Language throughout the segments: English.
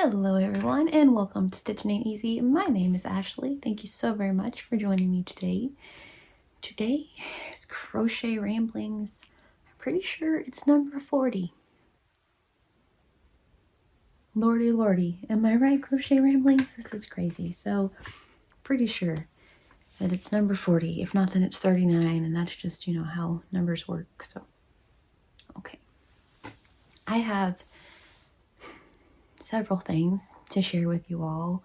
Hello everyone and welcome to Stitching Ain't Easy. My name is Ashley. Thank you so very much for joining me today. Today is Crochet Ramblings. I'm pretty sure it's number 40. Lordy lordy, am I right, Crochet Ramblings? This is crazy. So pretty sure that it's number 40. If not, then it's 39, and that's just, you know, how numbers work. So okay. I have several things to share with you all.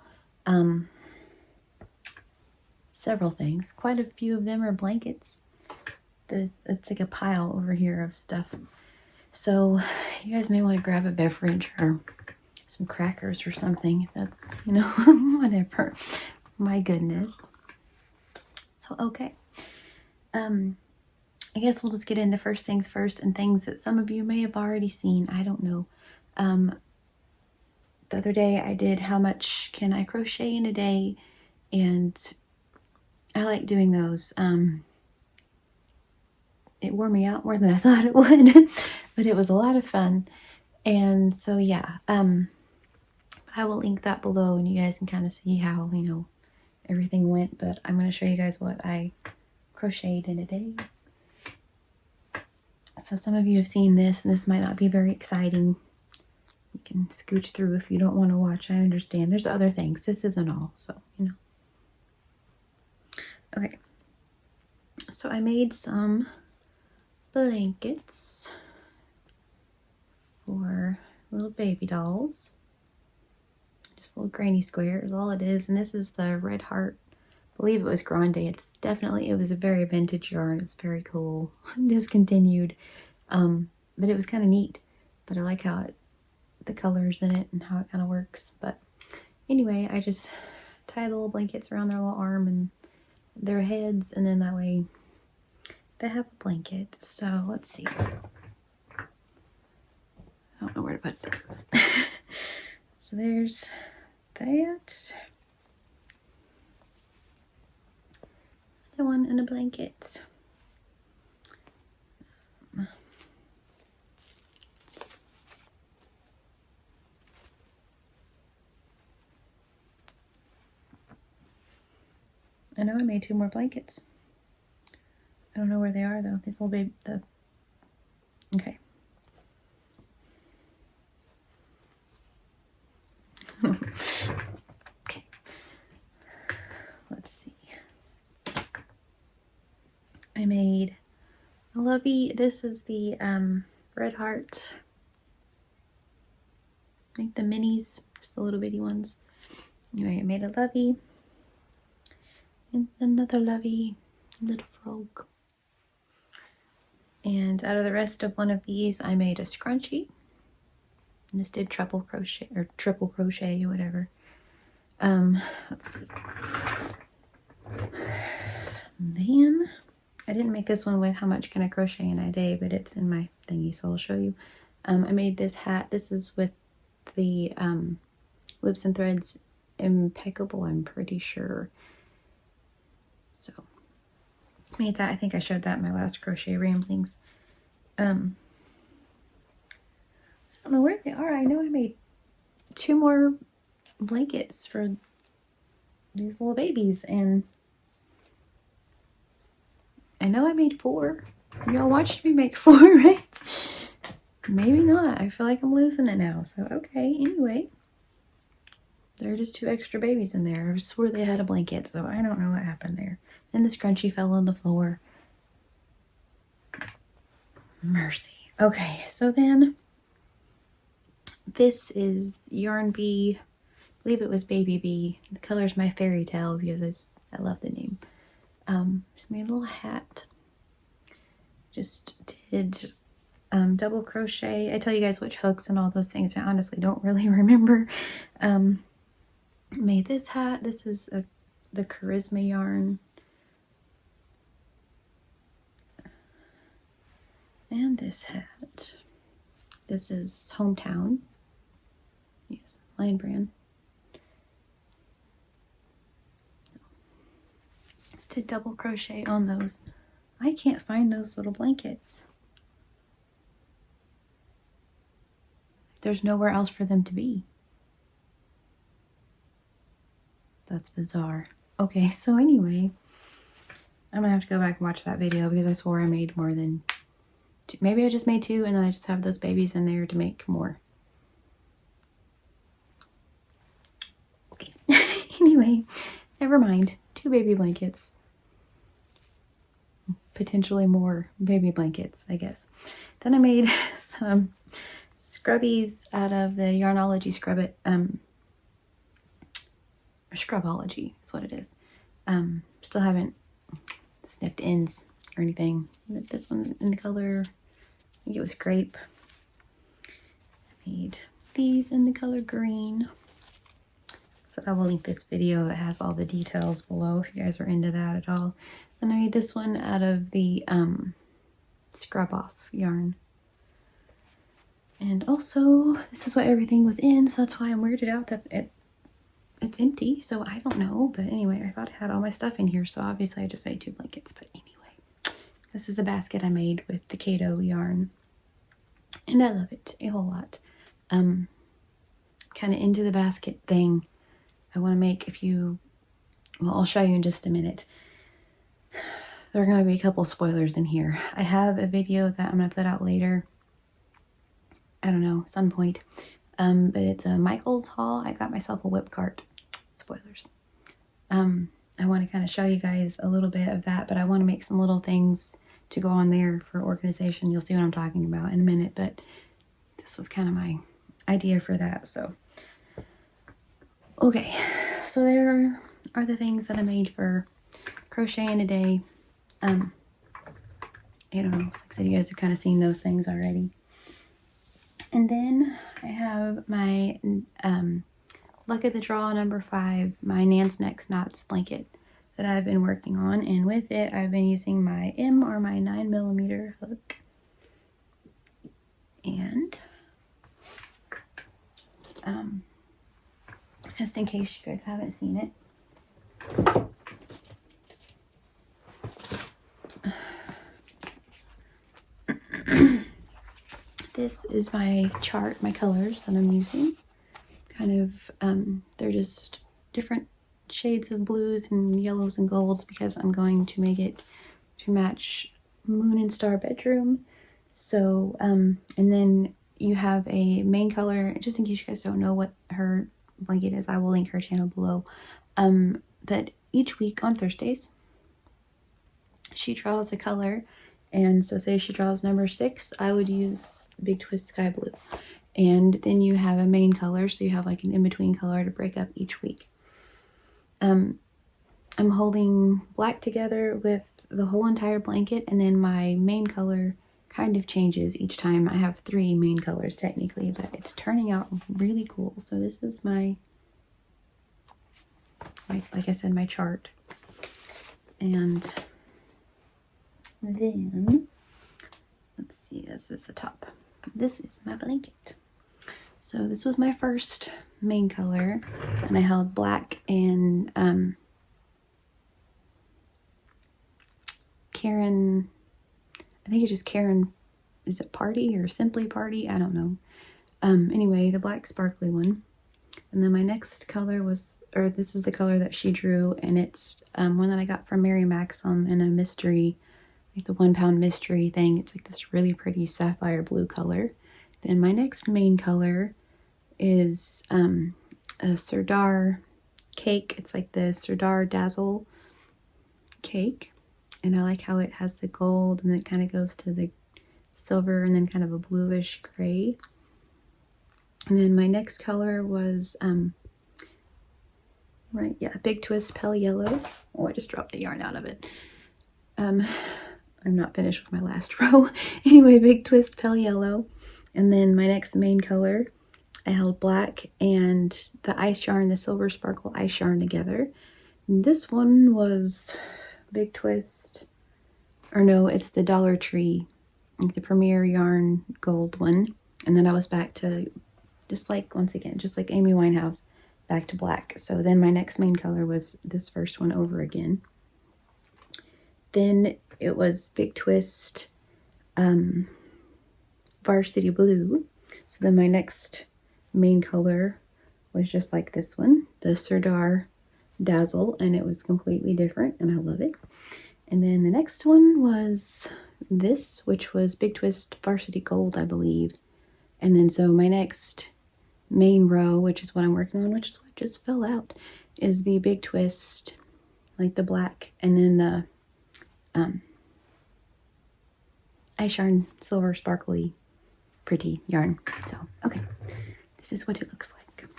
Several things. Quite a few of them are blankets. It's like a pile over here of stuff. So you guys may want to grab a beverage or some crackers or something. If that's, you know, whatever. My goodness. So, okay. I guess we'll just get into first things first and things that some of you may have already seen. I don't know. The other day I did how much can I crochet in a day, and I like doing those. It wore me out more than I thought it would, but it was a lot of fun. And so yeah, I will link that below and you guys can kind of see how, you know, everything went. But I'm going to show you guys what I crocheted in a day. So some of you have seen this, and this might not be very exciting. You can scooch through if you don't want to watch. I understand. There's other things. This isn't all, so, you know. Okay. So I made some blankets for little baby dolls. Just little granny squares, all it is. And this is the Red Heart. I believe it was Grande. It was a very vintage yarn. It's very cool. Discontinued. But it was kind of neat. But I like how the colors in it and how it kind of works. But anyway, I just tie the little blankets around their little arm and their heads, and then that way they have a blanket. So let's see. I don't know where to put this. So there's that. The one in a blanket. I know I made 2 more blankets. I don't know where they are though. These little baby, okay. Okay. Let's see. I made a lovey. This is the Red Heart. I think the minis, just the little bitty ones. Anyway, I made a lovey. And another lovey, little frog. And out of the rest of one of these, I made a scrunchie. And this did triple crochet or whatever. Let's see. Then I didn't make this one with how much can I crochet in a day, but it's in my thingy, so I'll show you. I made this hat. This is with the Loops and Threads Impeccable, I'm pretty sure. So made that. I think I showed that in my last Crochet Ramblings. I don't know where they are. I know I made 2 more blankets for these little babies, and I know I made 4. Y'all watched me make 4, right? Maybe not. I feel like I'm losing it now. So okay, anyway. There are just 2 extra babies in there. I swore they had a blanket, so I don't know what happened there. Then the scrunchie fell on the floor. Mercy. Okay, so then this is Yarn Bee. I believe it was Baby Bee. The color's my fairy tale because I love the name. Just made a little hat. Just did double crochet. I tell you guys which hooks and all those things. I honestly don't really remember. Made this hat. This is the Charisma yarn. And this hat. This is Hometown. Yes, Lion Brand. Just did double crochet on those. I can't find those little blankets. There's nowhere else for them to be. That's bizarre. Okay, so anyway, I'm gonna have to go back and watch that video because I swore I made more than two. Maybe I just made 2 and then I just have those babies in there to make more. Okay, anyway, never mind. 2 baby blankets. Potentially more baby blankets, I guess. Then I made some scrubbies out of the Yarnology Scrubology is what it is. Still haven't snipped ends or anything. This one in the color, I think it was grape. I made these in the color green. So I will link this video that has all the details below if you guys are into that at all. Then I made this one out of the Scrub Off yarn. And also, this is what everything was in, so that's why I'm weirded out that it's empty, so I don't know. But anyway, I thought I had all my stuff in here, so obviously I just made 2 blankets. But anyway, this is the basket I made with the Kato yarn. And I love it a whole lot. Kind of into the basket thing. I want to make well, I'll show you in just a minute. There are going to be a couple spoilers in here. I have a video that I'm going to put out later. I don't know, some point. But it's a Michael's haul. I got myself a whip cart. Spoilers. I want to kind of show you guys a little bit of that, but I want to make some little things to go on there for organization. You'll see what I'm talking about in a minute, but this was kind of my idea for that, so. Okay, so there are the things that I made for crochet in a day. I don't know, like I said, you guys have kind of seen those things already. And then I have my Luck of the Draw number 5, my Nan's Next Knots blanket that I've been working on. And with it, I've been using my M or my 9mm hook. And just in case you guys haven't seen it, this is my chart, my colors that I'm using. Kind of, they're just different shades of blues and yellows and golds because I'm going to make it to match Moon and Star Bedroom. So, and then you have a main color, just in case you guys don't know what her blanket is, I will link her channel below. But each week on Thursdays, she draws a color. And so say she draws number 6, I would use Big Twist Sky Blue. And then you have a main color, so you have like an in-between color to break up each week. I'm holding black together with the whole entire blanket, and then my main color kind of changes each time. I have 3 main colors technically, but it's turning out really cool. So this is my like I said, my chart. And then, let's see, this is the top. This is my blanket. So this was my first main color, and I held black and Karen, I think it's just Karen, is it Party or Simply Party? I don't know. Anyway, the black sparkly one. And then my next color was, or this is the color that she drew, and it's one that I got from Mary Maxim in a mystery, like the 1 pound mystery thing. It's like this really pretty sapphire blue color. Then my next main color is a Serdar cake. It's like the Serdar Dazzle cake. And I like how it has the gold and then it kind of goes to the silver and then kind of a bluish gray. And then my next color was, Big Twist Pale Yellow. Oh, I just dropped the yarn out of it. I'm not finished with my last row. Anyway, Big Twist Pale Yellow. And then my next main color, I held black and the ice yarn, the Silver Sparkle ice yarn together. And this one was Big Twist, or no, it's the Dollar Tree, like the Premier Yarn Gold one. And then I was back to, just like, once again, just like Amy Winehouse, back to black. So then my next main color was this first one over again. Then it was Big Twist Varsity Blue. So then my next main color was just like this one, the Serdar Dazzle, and it was completely different, and I love it. And then the next one was this, which was Big Twist Varsity Gold, I believe. And then so my next main row, which is what I'm working on, which is what just fell out, is the Big Twist, like the black, and then the ice yarn, silver, sparkly, pretty yarn. So, okay, this is what it looks like.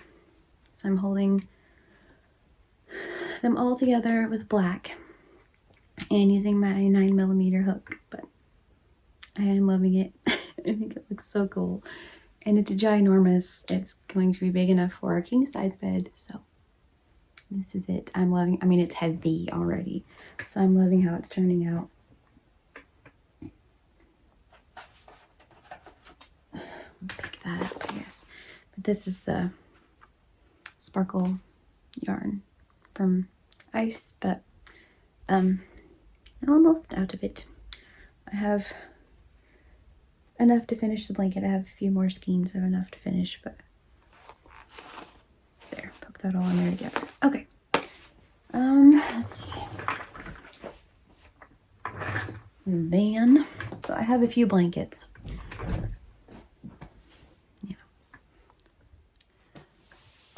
So I'm holding them all together with black and using my 9mm hook, but I am loving it. I think it looks so cool. And it's ginormous. It's going to be big enough for a king size bed. So this is it. I'm loving, I mean, it's heavy already. So I'm loving how it's turning out. Pick that up, I guess. But this is the sparkle yarn from Ice, but I'm almost out of it. I have enough to finish the blanket. I have a few more skeins of enough to finish, but there, poke that all in there together. Okay. Let's see. Then, so I have a few blankets. Yeah.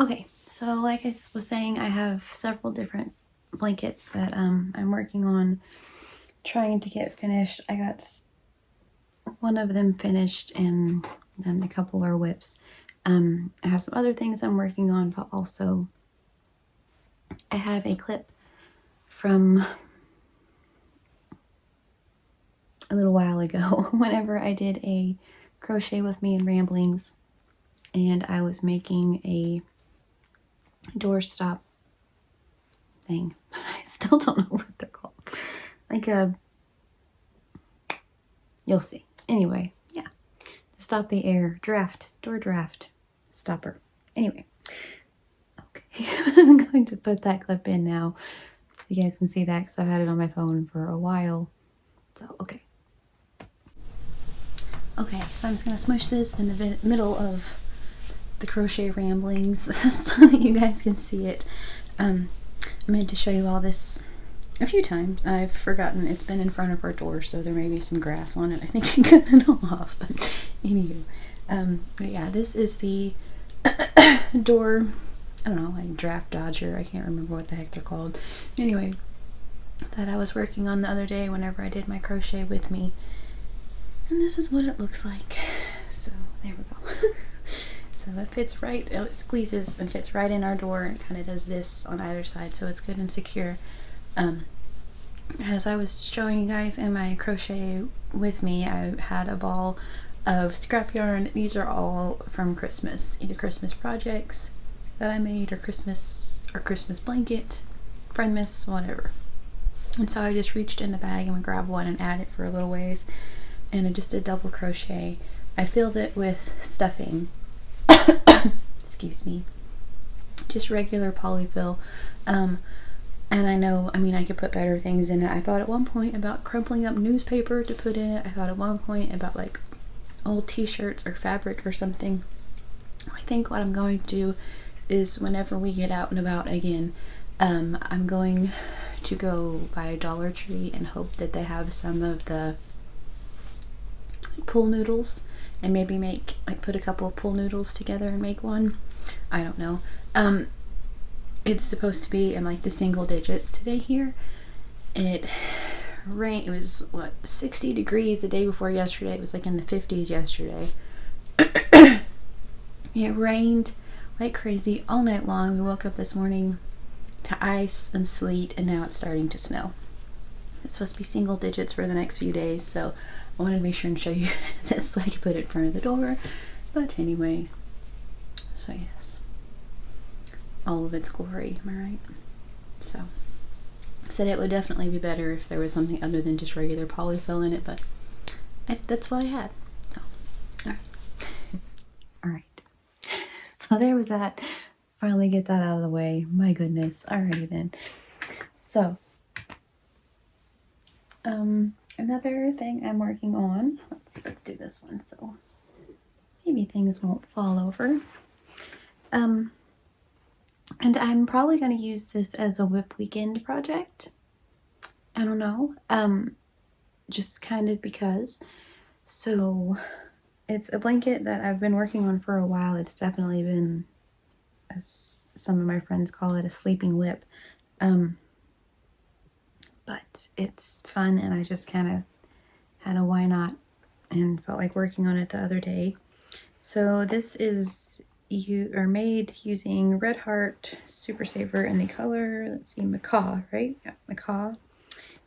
Okay, so like I was saying, I have several different blankets that I'm working on trying to get finished. I got one of them finished and then a couple are whips. I have some other things I'm working on, but also I have a clip from a little while ago whenever I did a crochet with me in Ramblings, and I was making a doorstop thing. I still don't know what they're called. Like a, you'll see. Anyway, yeah. To stop the air draft, door draft stopper. Anyway. Okay. I'm going to put that clip in now. You guys can see that because I've had it on my phone for a while. So, okay. Okay, so I'm just going to smush this in the middle of the Crochet Ramblings so that you guys can see it. I meant to show you all this a few times. I've forgotten. It's been in front of our door, so there may be some grass on it. I think I cut it off, but anywho. But yeah, this is the door, I don't know, like draft dodger. I can't remember what the heck they're called. Anyway, that I was working on the other day whenever I did my crochet with me. And this is what it looks like. So there we go. So that fits right, it squeezes and fits right in our door, and kind of does this on either side, so it's good and secure. As I was showing you guys in my crochet with me, I had a ball of scrap yarn. These are all from Christmas, either Christmas projects that I made, or Christmas blanket, Friendmas, whatever. And so I just reached in the bag and grabbed one and add it for a little ways, and I just did double crochet. I filled it with stuffing. Excuse me. Just regular polyfill. And I know, I mean, I could put better things in it. I thought at one point about crumpling up newspaper to put in it. I thought at one point about like old t-shirts or fabric or something. I think what I'm going to do is whenever we get out and about again, I'm going to go by Dollar Tree and hope that they have some of the pool noodles, and maybe make, like, put a couple of pool noodles together and make one. I don't know. It's supposed to be in like the single digits today here. It was what, 60 degrees the day before yesterday. It was like in the 50s yesterday. It rained like crazy all night long. We woke up this morning to ice and sleet, and now it's starting to snow. It's supposed to be single digits for the next few days, so I wanted to make sure and show you this so I could put it in front of the door. But anyway, so yes, all of its glory, am I right? So I said it would definitely be better if there was something other than just regular polyfill in it, but that's what I had. So, alright. Alright. So there was that. Finally get that out of the way. My goodness. Alrighty then. So, another thing I'm working on. Let's do this one so maybe things won't fall over. And I'm probably going to use this as a whip weekend project. I don't know. Just kind of because. So it's a blanket that I've been working on for a while. It's definitely been, as some of my friends call it, a sleeping whip. But it's fun, and I just kind of had a why not and felt like working on it the other day. So this is made using Red Heart Super Saver in the color, let's see, Macaw, right? Yeah, Macaw.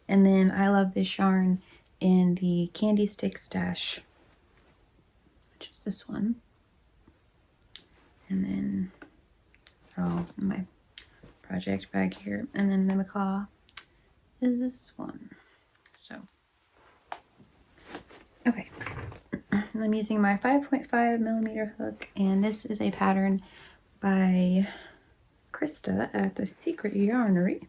And then I love this yarn in the Candy Stick Stash, which is this one. And then in my project bag here. And then the Macaw is this one. So, okay. I'm using my 5.5mm hook, and this is a pattern by Krista at the Secret Yarnery,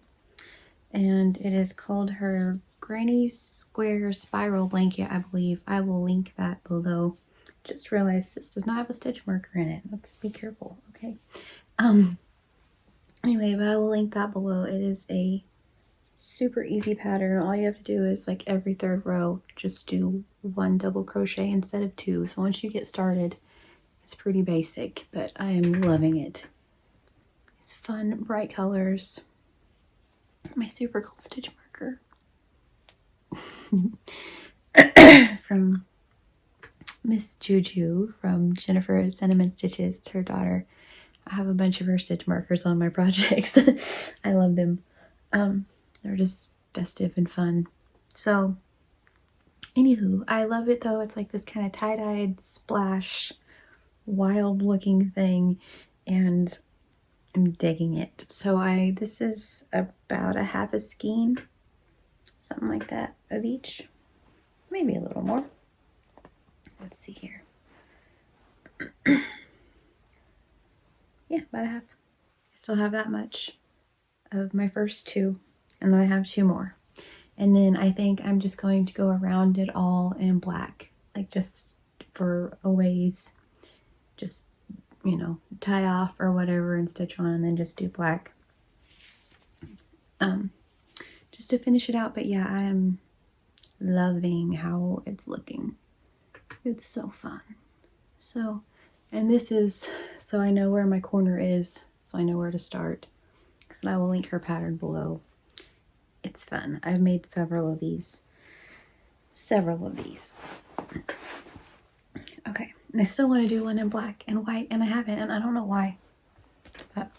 and it is called her Granny Square Spiral Blanket, I believe. I will link that below. Just realized this does not have a stitch marker in it. Let's be careful, okay? Anyway, but I will link that below. It is a super easy pattern. All you have to do is, like, every third row, just do 1 double crochet instead of 2. So once you get started, it's pretty basic, but I am loving it. It's fun, bright colors. My super cool stitch marker from Miss Juju from Jennifer Cinnamon Stitches. It's her daughter. I have a bunch of her stitch markers on my projects. I love them. They're just festive and fun. So, anywho, I love it though. It's like this kind of tie-dyed splash, wild looking thing, and I'm digging it. So this is about a half a skein, something like that, of each, maybe a little more. Let's see here. Yeah, about a half. I still have that much of my first 2, and then I have 2 more. And then I think I'm just going to go around it all in black, like just for a ways, just, you know, tie off or whatever and stitch on, and then just do black. Just to finish it out. But yeah, I am loving how it's looking. It's so fun. So, and this is, so I know where my corner is, so I know where to start, because I will link her pattern below. It's fun. I've made several of these. Okay, and I still want to do one in black and white, and I haven't, and I don't know why, but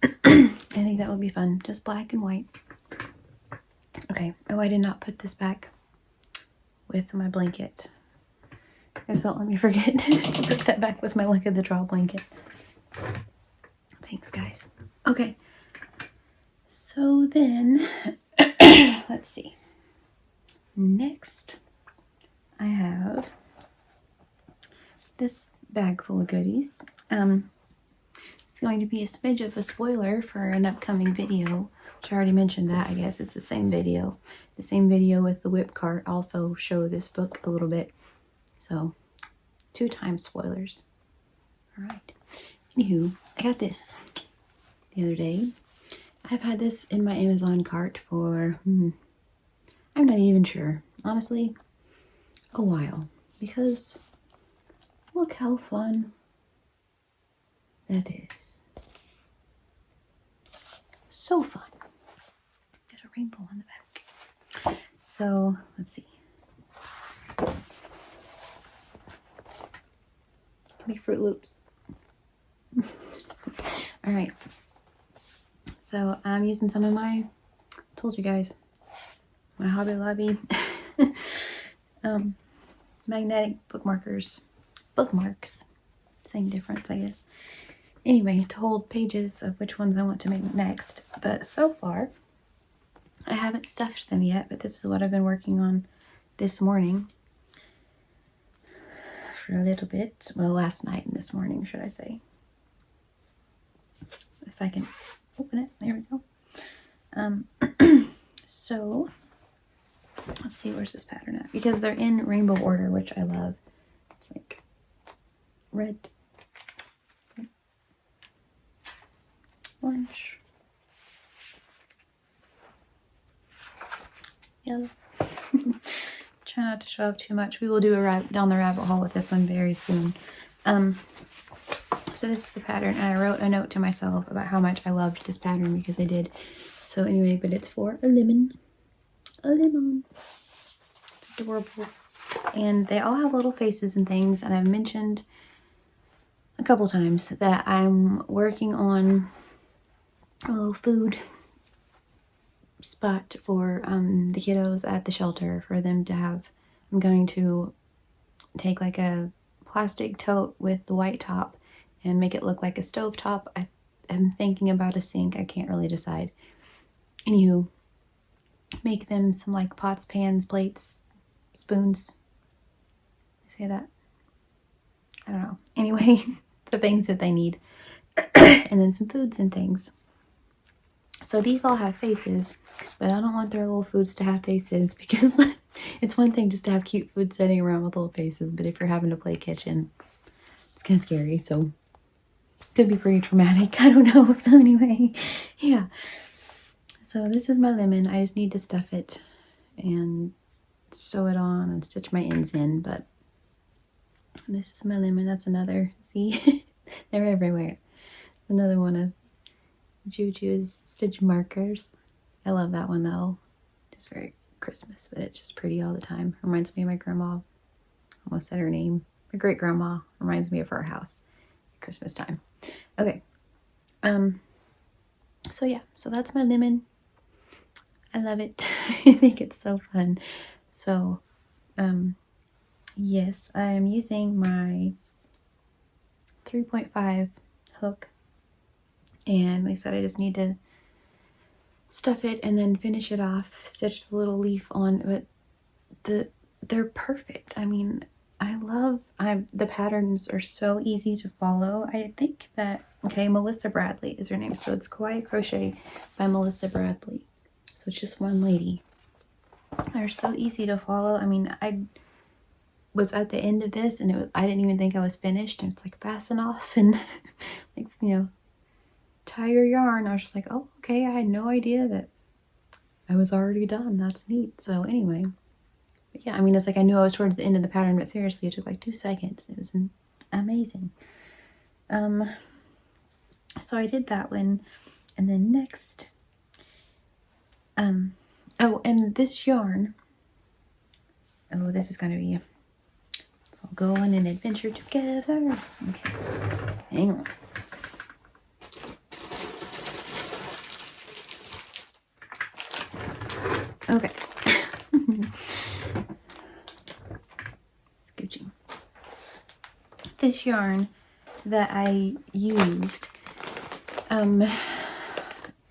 I think that would be fun. Just black and white. Okay. Oh, I did not put this back with my blanket. I guess don't let me forget to put that back with my Luck of the Draw blanket. Thanks, guys. Okay. So then, let's see. Next, I have this bag full of goodies. It's going to be a smidge of a spoiler for an upcoming video, which I already mentioned that. I guess it's the same video. The same video with the whip cart also show this book a little bit. So, 2 times spoilers. Alright. Anywho, I got this the other day. I've had this in my Amazon cart for, I'm not even sure, honestly, a while. Because look how fun that is. So fun. There's a rainbow on the back. So, let's see. Make Fruit Loops. Alright. So, I'm using some of my, told you guys, my Hobby Lobby magnetic bookmarks. Same difference, I guess. Anyway, to hold pages of which ones I want to make next. But so far, I haven't stuffed them yet, but this is what I've been working on this morning. For a little bit. Well, last night and this morning, should I say. If I can open it. There we go. So, let's see, where's this pattern at? Because they're in rainbow order, which I love. It's like red. 1, orange, yellow. Try not to show off too much. We will do a down the rabbit hole with this one very soon. So this is the pattern, and I wrote a note to myself about how much I loved this pattern because I did. So anyway, but it's for a lemon. A lemon. It's adorable. And they all have little faces and things, and I've mentioned a couple times that I'm working on a little food spot for the kiddos at the shelter for them to have. I'm going to take like a plastic tote with the white top and make it look like a stove top. I'm thinking about a sink. I can't really decide. Anywho, make them some like pots, pans, plates, spoons. Say that? I don't know. Anyway, the things that they need. And then some foods and things. So these all have faces, but I don't want their little foods to have faces because it's one thing just to have cute food sitting around with little faces, but if you're having to play kitchen, it's kind of scary. So could be pretty traumatic. I don't know. So anyway, yeah. So this is my lemon. I just need to stuff it and sew it on and stitch my ends in, but this is my lemon. That's another, see, they're everywhere. Another one of Juju's stitch markers. I love that one though. It's very Christmas, but it's just pretty all the time. Reminds me of my grandma. Almost said her name. My great grandma. Reminds me of her house at Christmas time. Okay. So yeah, so that's my lemon. I love it. I think it's so fun. So yes, I am using my 3.5 hook, and like I said, I just need to stuff it and then finish it off, stitch the little leaf on, but they're perfect. I mean, the patterns are so easy to follow. I think that, okay, Melissa Bradley is her name, so it's Kawaii Crochet by Melissa Bradley. So it's just one lady. They're so easy to follow. I mean, I was at the end of this and I didn't even think I was finished, and it's like fasten off and like, you know, tie your yarn. I was just like, oh, okay, I had no idea that I was already done. That's neat. So anyway, but yeah, I mean, it's like I knew I was towards the end of the pattern, but seriously, it took like 2 seconds. It was amazing. So I did that one, and then next, oh, and this yarn, oh, this is going to be, so I'll go on an adventure together. Okay, hang on. Okay. Scooching. This yarn that I used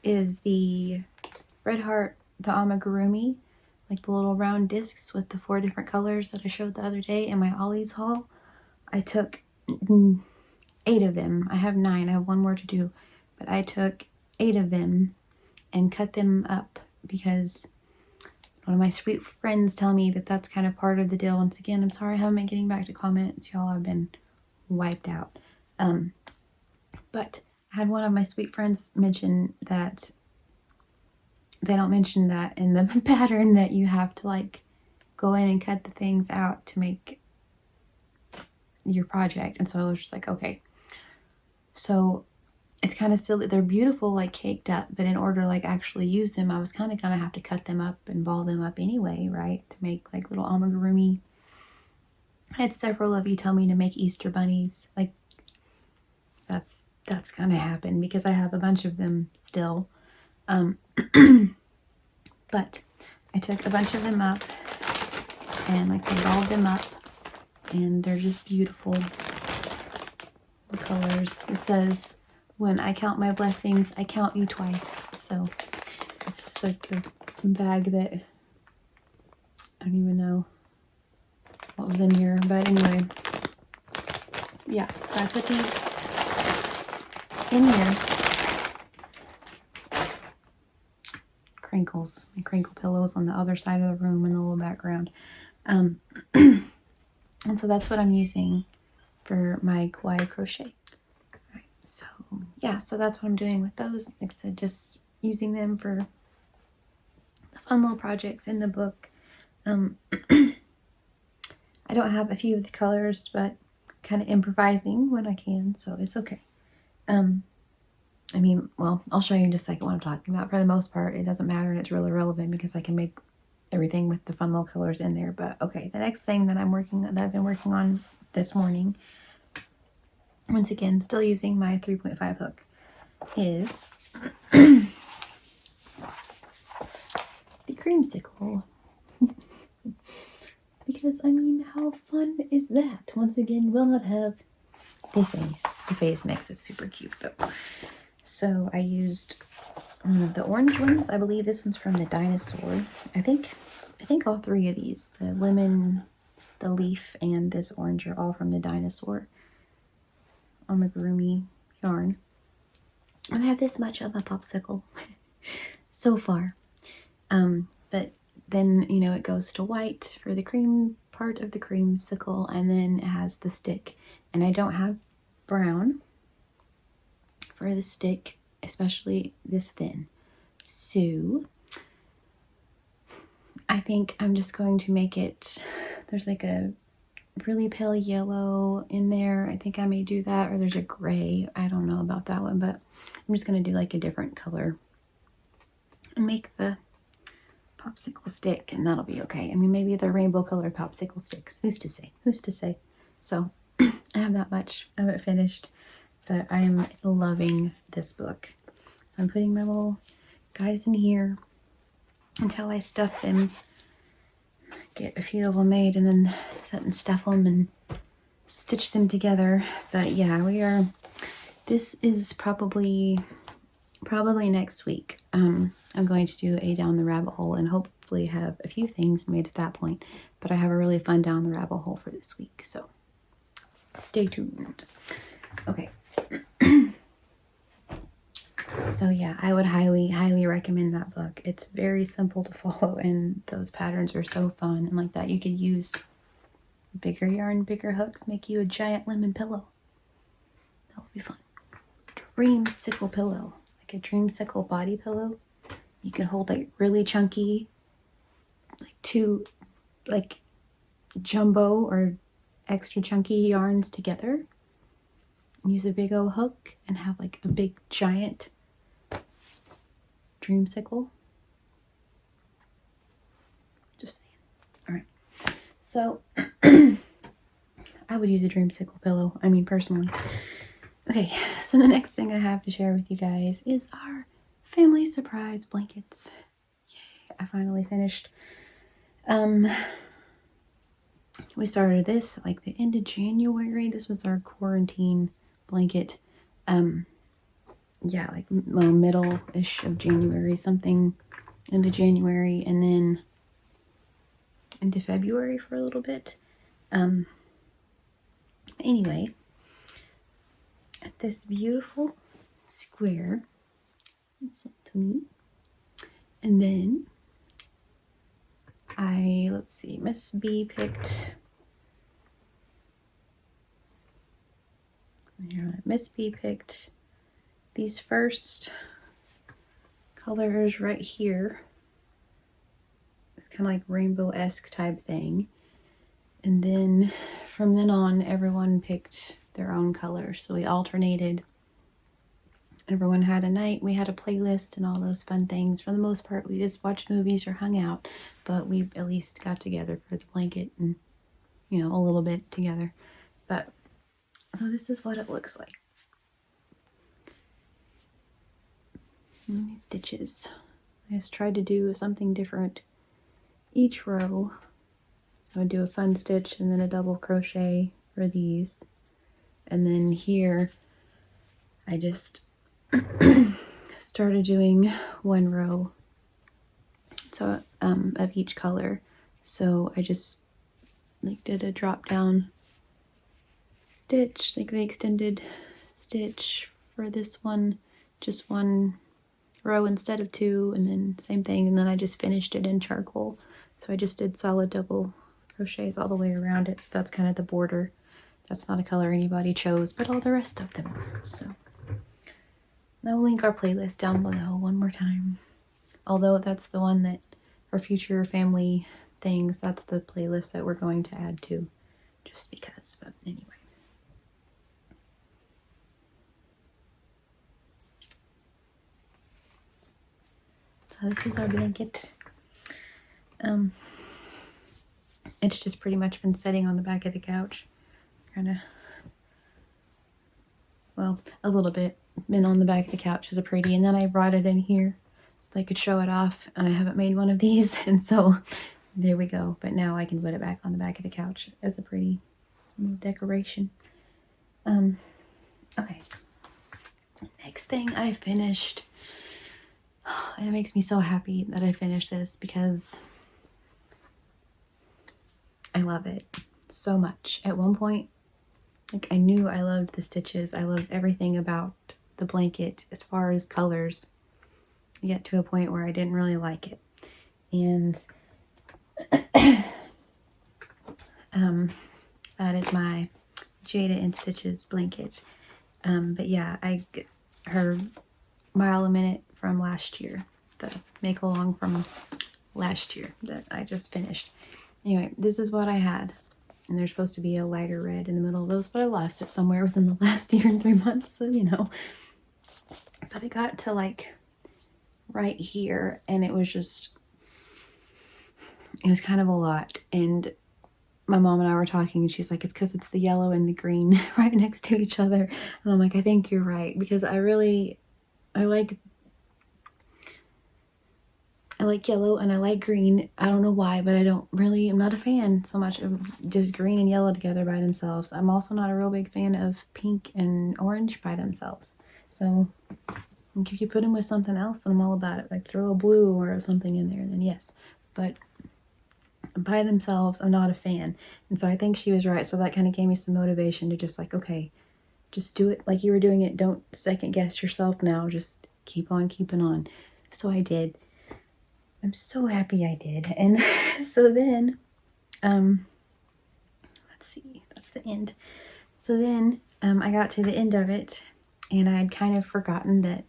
is the Red Heart, the amigurumi, like the little round discs with the 4 different colors that I showed the other day in my Ollie's haul. I took 8 of them. I have 9. I have 1 more to do, but I took 8 of them and cut them up because one of my sweet friends tell me that that's kind of part of the deal. Once again, I'm sorry I haven't been getting back to comments, y'all. I've been wiped out. But I had one of my sweet friends mention that they don't mention that in the pattern, that you have to like go in and cut the things out to make your project. And so I was just like, okay. So it's kind of silly. They're beautiful, like caked up, but in order to like actually use them, I was kind of gonna have to cut them up and ball them up anyway, right? To make like little amigurumi. I had several of you tell me to make Easter bunnies. Like that's gonna happen because I have a bunch of them still. But I took a bunch of them up and like I said, balled them up, and they're just beautiful. The colors. It says, when I count my blessings, I count you twice. So it's just like a bag that I don't even know what was in here, but anyway, yeah. So I put these in here. Crinkles and crinkle pillows on the other side of the room in the little background. And so that's what I'm using for my Kawaii crochet. All right, so yeah, so that's what I'm doing with those. Like I said, just using them for the fun little projects in the book. I don't have a few of the colors, but kind of improvising when I can, so it's okay. I mean, well, I'll show you in just a second what I'm talking about. For the most part, it doesn't matter, and it's really relevant because I can make everything with the fun little colors in there. But okay, the next thing that I've been working on this morning, once again, still using my 3.5 hook, is the creamsicle. Because, I mean, how fun is that? Once again, we'll not have the face. The face makes it super cute, though. So I used one of the orange ones. I believe this one's from the dinosaur. I think all three of these, the lemon, the leaf, and this orange, are all from the dinosaur amigurumi yarn. And I have this much of a popsicle so far. But then, you know, it goes to white for the cream part of the creamsicle, and then it has the stick. And I don't have brown for the stick, especially this thin. So I think I'm just going to make it, there's like a really pale yellow in there. I think I may do that, or there's a gray. I don't know about that one, but I'm just going to do like a different color and make the popsicle stick, and that'll be okay. I mean, maybe the rainbow colored popsicle sticks. Who's to say? Who's to say? So I have that much. I haven't finished, but I'm loving this book. So I'm putting my little guys in here until I stuff them, get a few of them made, and then set and stuff them and stitch them together. But yeah, this is probably next week. I'm going to do a down the rabbit hole and hopefully have a few things made at that point. But I have a really fun down the rabbit hole for this week, so stay tuned. Okay. So yeah, I would highly recommend that book. It's very simple to follow, and those patterns are so fun. And like that, you could use bigger yarn, bigger hooks, make you a giant lemon pillow. That would be fun. Dreamsicle pillow. A dreamsicle body pillow. You can hold like really chunky, like two like jumbo or extra chunky yarns together. Use a big old hook and have like a big giant dreamsicle. Just saying. All right. So I would use a dreamsicle pillow. I mean, personally. Okay, so the next thing I have to share with you guys is our family surprise blankets. Yay, I finally finished. We started this like the end of January. This was our quarantine blanket. Yeah, like well, middle-ish of January, something into January, and then into February for a little bit. Anyway, this beautiful square sent to me, and then let's see, Miss B picked these first colors right here. It's kind of like rainbow-esque type thing, and then from then on everyone picked their own colors, so we alternated. Everyone had a night, we had a playlist and all those fun things. For the most part, we just watched movies or hung out, but we at least got together for the blanket and, you know, a little bit together. But so this is what it looks like. And these stitches. I just tried to do something different each row. I would do a fun stitch and then a double crochet for these. And then here, I just started doing one row so of each color. So I just like did a drop down stitch, like the extended stitch for this one, just one row instead of two, and then same thing, and then I just finished it in charcoal. So I just did solid double crochets all the way around it. So that's kind of the border. That's not a color anybody chose, but all the rest of them are. So I'll link our playlist down below one more time. Although that's the one that for future family things, that's the playlist that we're going to add to, just because. But anyway. So this is our blanket. It's just pretty much been sitting on the back of the couch. Kind of, well, a little bit been on the back of the couch as a pretty, and then I brought it in here so I could show it off, and I haven't made one of these, and so there we go. But now I can put it back on the back of the couch as a pretty decoration. Okay. Next thing I finished, and it makes me so happy that I finished this because I love it so much. At one point, like, I knew I loved the stitches. I loved everything about the blanket as far as colors. I get to a point where I didn't really like it. And that is my Jayda and Stitches blanket. But yeah, her Mile a Minute from last year, the make along from last year that I just finished. Anyway, this is what I had. And there's supposed to be a lighter red in the middle of those, but I lost it somewhere within the last year and 3 months, so you know. But it got to like right here, and it was kind of a lot. And my mom and I were talking, and she's like, it's because it's the yellow and the green right next to each other. And I'm like, I think you're right, because I like yellow and I like green. I don't know why, but I'm not a fan so much of just green and yellow together by themselves. I'm also not a real big fan of pink and orange by themselves. So if you put them with something else, then I'm all about it. Like throw a blue or something in there, then yes. But by themselves, I'm not a fan. And so I think she was right. So that kind of gave me some motivation to just like, okay, just do it like you were doing it. Don't second guess yourself now. Just keep on keeping on. So I did. I'm so happy I did. And so then, let's see, that's the end. So then I got to the end of it, and I had kind of forgotten that,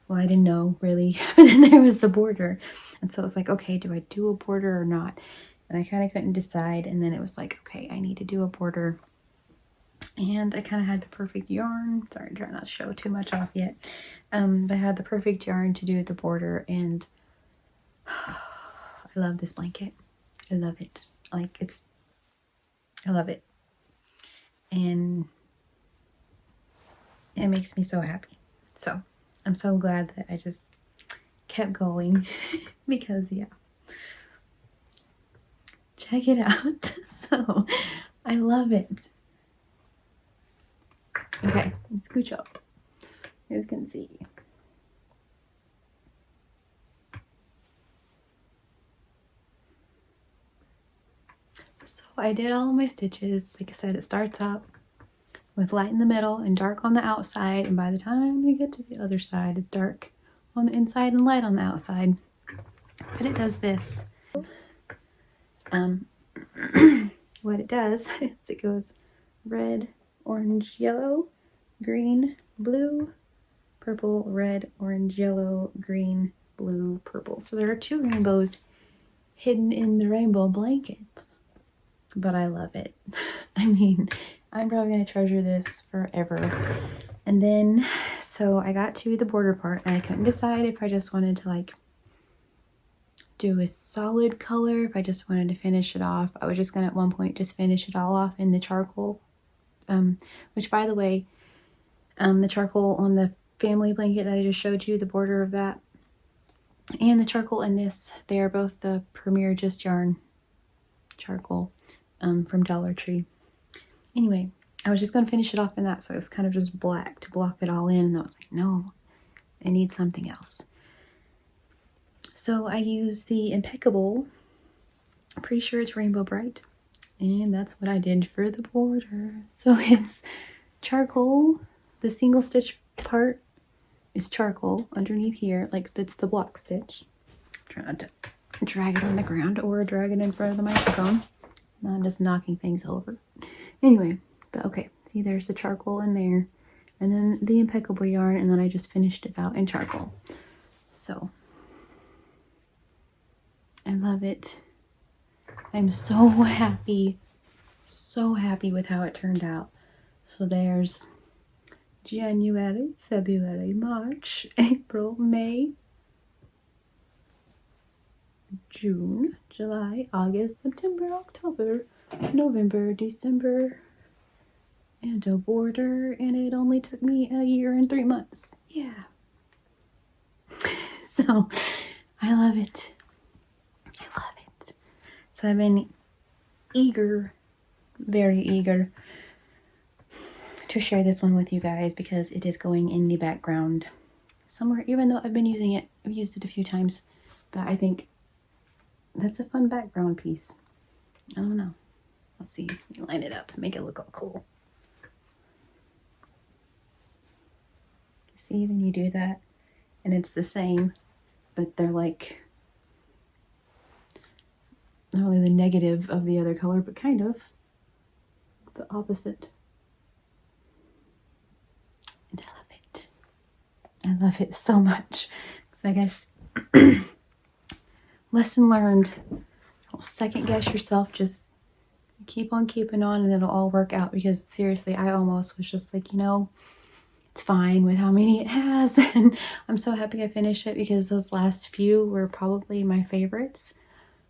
well, I didn't know really, but then there was the border. And so it was like, okay, do I do a border or not? And I kind of couldn't decide. And then it was like, okay, I need to do a border. And I kind of had the perfect yarn. Sorry, I'm trying not to show too much off yet. But I had the perfect yarn to do the border, and I love this blanket. I love it. I love it. And it makes me so happy. So I'm so glad that I just kept going because yeah. Check it out. So I love it. Okay, let's scooch up. You guys can see. So I did all of my stitches. Like I said, it starts up with light in the middle and dark on the outside, and by the time we get to the other side, it's dark on the inside and light on the outside. But it does this. What it does is it goes red, orange, yellow, green, blue, purple, red, orange, yellow, green, blue, purple. So there are 2 rainbows hidden in the rainbow blankets. But I love it. I mean, I'm probably going to treasure this forever. And then, so I got to the border part, and I couldn't decide if I just wanted to like do a solid color, if I just wanted to finish it off. I was just going to at one point just finish it all off in the charcoal, which by the way, the charcoal on the family blanket that I just showed you, the border of that, and the charcoal in this, they are both the Premier Just Yarn charcoal from Dollar Tree. Anyway, I was just going to finish it off in that, so it was kind of just black to block it all in, and I was like, no, I need something else. So I used the Impeccable, I'm pretty sure it's Rainbow Bright, and that's what I did for the border. So it's charcoal, the single stitch part is charcoal underneath here, like that's the block stitch. Try not to drag it on the ground or drag it in front of the microphone. Now I'm just knocking things over. Anyway, but okay, see there's the charcoal in there. and then the impeccable yarn, and then I just finished it out in charcoal. So I love it. I'm so happy with how it turned out. So there's January, February, March, April, May, June, July, August, September, October, November, December, and a border, and it only took me a year and 3 months. Yeah. So I love it. I love it. So I've been eager, very eager to share this one with you guys because it is going in the background somewhere, even though I've been using it. I've used it a few times, but I think that's a fun background piece. I don't know. Let's see. Line it up, make it look all cool. See, then you do that, and it's the same, but they're like not really the negative of the other color, but kind of the opposite. And I love it. I love it so much. I guess lesson learned. Don't second guess yourself. Just keep on keeping on, and it'll all work out. Because seriously, I almost was just like, you know, it's fine with how many it has. And I'm so happy I finished it because those last few were probably my favorites.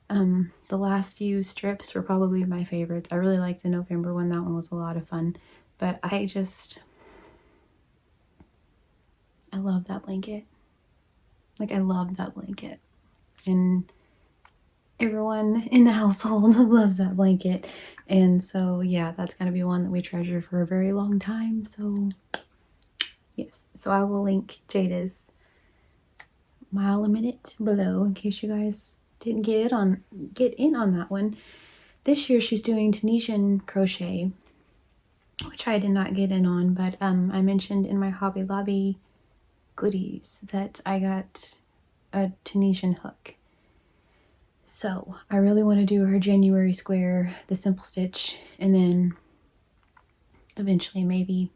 The last few strips were probably my favorites. I really liked the November one. That one was a lot of fun. But I love that blanket. Like, I love that blanket. And everyone in the household loves that blanket. And so, yeah, that's going to be one that we treasure for a very long time. So, yes. So I will link Jayda's mile a minute below in case you guys didn't get in on that one. This year she's doing Tunisian crochet, which I did not get in on, but I mentioned in my Hobby Lobby goodies that I got a Tunisian hook. So I really want to do her January square, the simple stitch, and then eventually maybe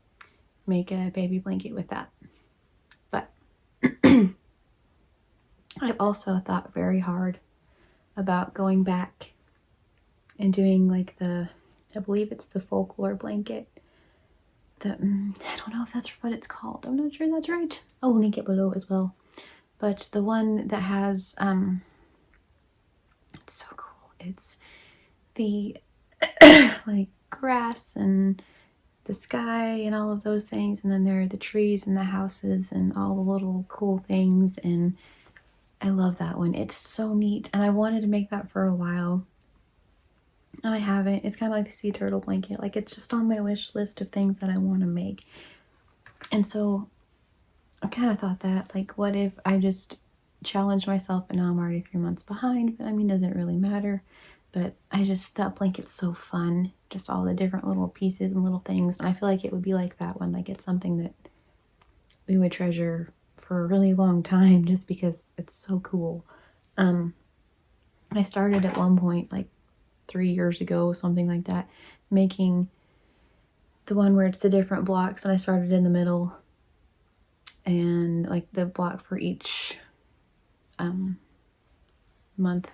make a baby blanket with that. But I've also thought very hard about going back and doing like I believe it's the folklore blanket. I don't know if that's what it's called. I'm not sure that's right. I'll link it below as well. But the one that has, it's so cool. It's the like grass and the sky and all of those things. And then there are the trees and the houses and all the little cool things. And I love that one. It's so neat. And I wanted to make that for a while. And I haven't. It's kind of like the sea turtle blanket. Like, it's just on my wish list of things that I want to make. And so I kind of thought that, like, what if I just challenged myself, and now I'm already 3 months behind, but I mean, doesn't really matter. But that blanket's so fun. Just all the different little pieces and little things. And I feel like it would be like that one. Like, it's something that we would treasure for a really long time just because it's so cool. I started at one point, like 3 years ago, something like that, making the one where it's the different blocks, and I started in the middle, and like the block for each month.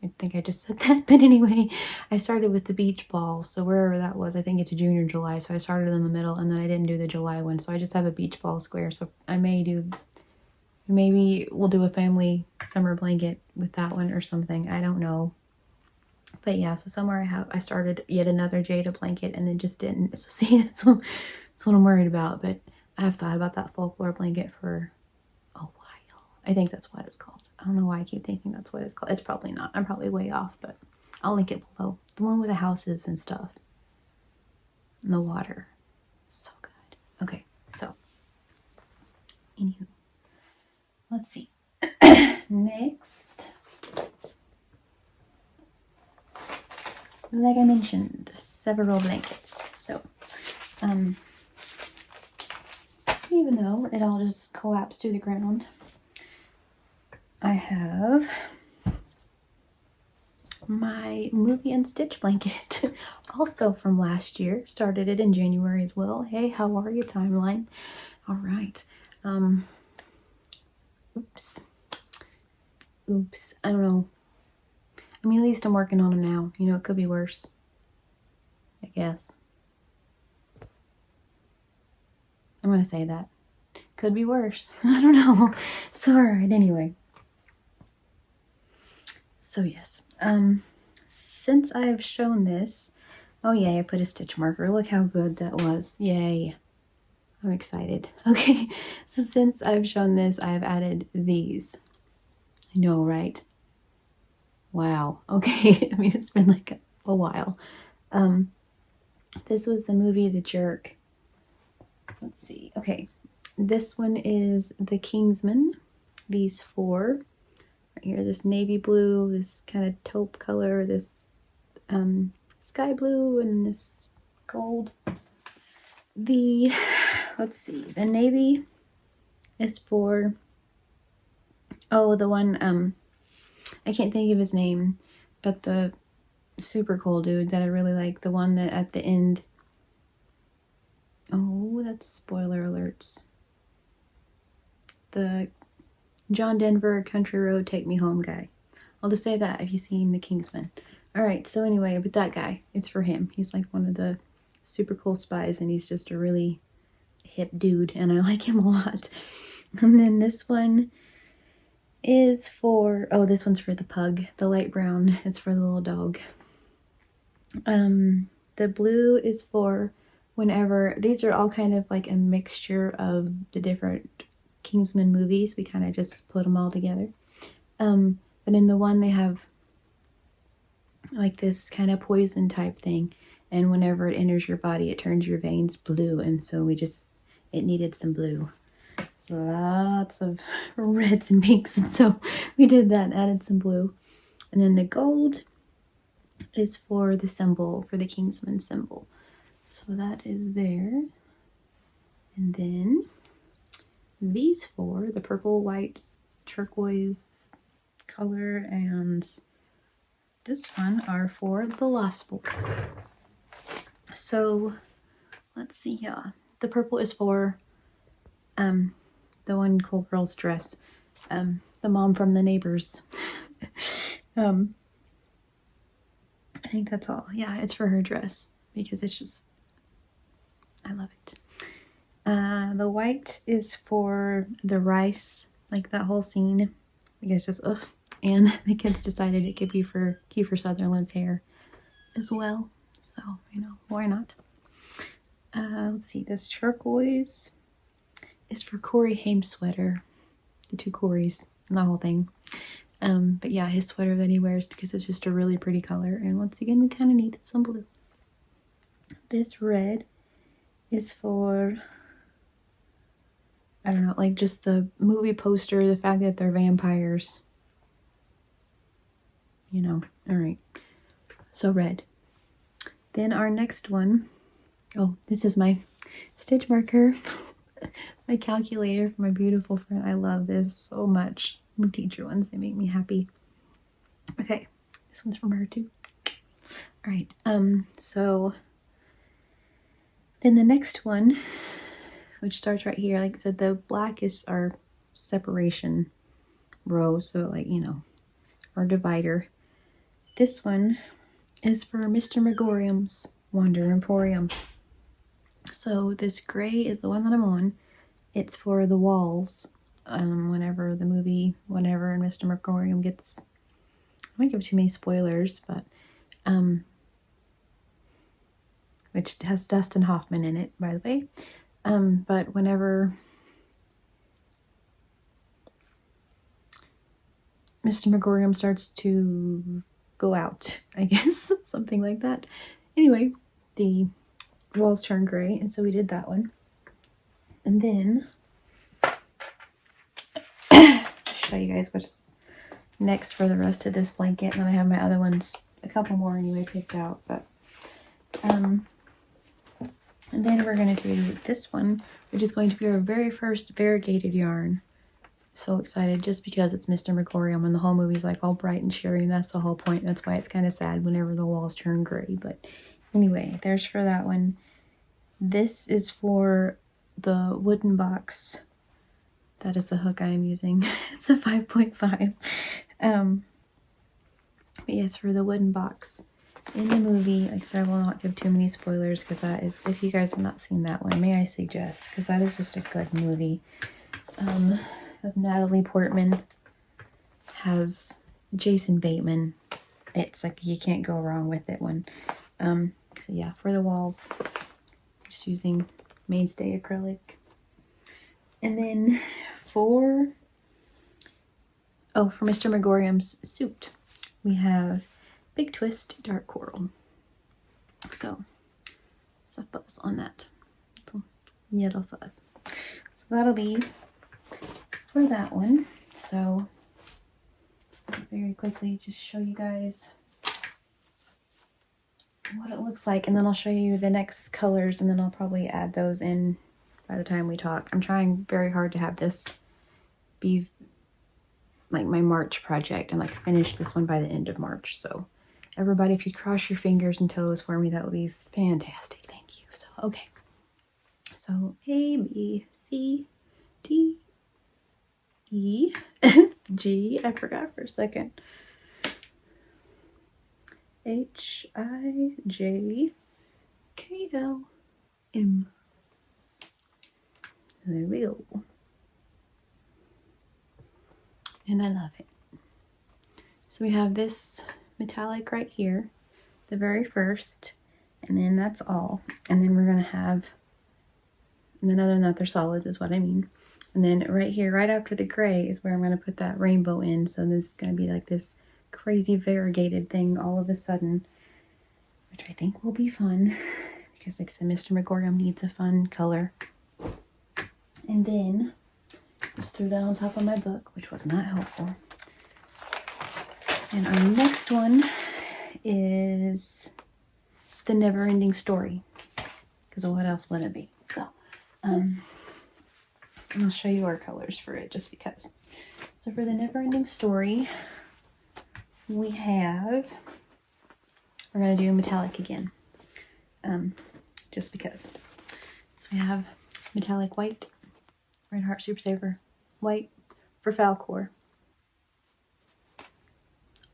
I think I just said that, but anyway, I started with the beach ball, so wherever that was, I think it's June or July, so I started in the middle, and then I didn't do the July one, so I just have a beach ball square. So maybe we'll do a family summer blanket with that one or something. I don't know. But yeah, so somewhere I started yet another Jayda blanket and then just didn't. So see, that's what I'm worried about. But I have thought about that folklore blanket for a while. I think that's what it's called. I don't know why I keep thinking that's what it's called. It's probably not. I'm probably way off, but I'll link it below. The one with the houses and stuff. And the water. So good. Okay, so anywho. Let's see. Next. Like I mentioned, several blankets. So, even though it all just collapsed to the ground, I have my movie and stitch blanket, also from last year. Started it in January as well. Hey, how are you, timeline? All right. Oops. I don't know. I mean, at least I'm working on them now. You know, it could be worse, I guess. I'm gonna say that. Could be worse. I don't know. So, all right, anyway. So, yes. Since I have shown this, oh yay, I put a stitch marker. Look how good that was. Yay. I'm excited. Okay, so since I've shown this, I've added these. I know, right? Wow. Okay, I mean, it's been like a while. This was the movie The Jerk. Let's see. Okay, this one is The Kingsman. These four. Right here, this navy blue, this kind of taupe color, this sky blue, and this gold. Let's see, the navy is for, oh, the one, I can't think of his name, but the super cool dude that I really like, the one that at the end, oh, that's spoiler alerts. The John Denver Country Road Take Me Home guy. I'll just say that if you've seen The Kingsman. Alright, so anyway, but that guy, it's for him. He's like one of the super cool spies, and he's just a really hip dude, and I like him a lot. And then this one is for, oh, this one's for the pug, the light brown. It's for the little dog. The blue is for whenever, these are all kind of like a mixture of the different Kingsman movies. We kind of just put them all together. But in the one they have like this kind of poison type thing, and whenever it enters your body it turns your veins blue, and so it needed some blue, so lots of reds and pinks, and so we did that and added some blue. And then the gold is for the symbol, for the Kingsman symbol, so that is there. And then these four, the purple, white, turquoise color, and this one, are for the Lost Boys. So let's see here. The purple is for the one cool girl's dress, the mom from The Neighbors. I think that's all. Yeah, it's for her dress because it's just, I love it. The white is for the rice, like that whole scene. You guys just, ugh. And the kids decided it could be for Kiefer Sutherland's hair as well. So, you know, why not? Let's see, this turquoise is for Corey Haim's sweater. The two Corys, the whole thing. But yeah, his sweater that he wears because it's just a really pretty color. And once again, we kind of needed some blue. This red is for, I don't know, like just the movie poster, the fact that they're vampires. You know, all right. So red. Then our next one, oh, this is my stitch marker, my calculator for my beautiful friend. I love this so much. My teacher ones, they make me happy. Okay, this one's from her too. All right, so then the next one, which starts right here, like I said, the black is our separation row, so like, you know, our divider. This one is for Mr. Megorium's Wander Emporium. So this gray is the one that I'm on. It's for the walls. Whenever Mr. Megorium gets, I won't give too many spoilers, but which has Dustin Hoffman in it, by the way. But whenever Mr. Megorium starts to go out, I guess, something like that. Anyway, the walls turn gray, and so we did that one. And then show you guys what's next for the rest of this blanket, and then I have my other ones, a couple more anyway, picked out. But and then we're going to do this one, which is going to be our very first variegated yarn. So excited just because it's Mr. Megorium and the whole movie's like all bright and cheery, and that's the whole point. That's why it's kind of sad whenever the walls turn gray. But anyway, there's for that one. This is for the wooden box. That is the hook I am using. It's a 5.5. But yes, for the wooden box in the movie. Like I said, I will not give too many spoilers because that is, if you guys have not seen that one, may I suggest, because that is just a good movie. Has Natalie Portman, has Jason Bateman. It's like you can't go wrong with it one. So yeah, for the walls, just using Mainstay acrylic. And then for Mr. Megorium's suit, we have Big Twist Dark Coral. So it's a fuzz on that. So, yellow fuzz. So that'll be for that one. So very quickly just show you guys what it looks like, and then I'll show you the next colors, and then I'll probably add those in by the time we talk. I'm trying very hard to have this be like my March project and like finish this one by the end of March. So everybody, if you cross your fingers and toes for me, that would be fantastic. Thank you. So okay, so A, B, C, D, E, G, I forgot for a second, H, I, J, K, L, M. There we go. And I love it. So we have this metallic right here, the very first, and then that's all. And then we're gonna have, and then other than that, they're solids is what I mean. And then right here, right after the gray, is where I'm gonna put that rainbow in. So this is gonna be like this crazy variegated thing all of a sudden, which I think will be fun because like I said, Mr. Megorium needs a fun color. And then just threw that on top of my book, which was not helpful. And our next one is The Never-Ending Story, because what else would it be? So I'll show you our colors for it just because. So for The Never-Ending Story, we have, we're going to do metallic again, just because. So we have metallic white, Red Heart Super Saver white for Falcor,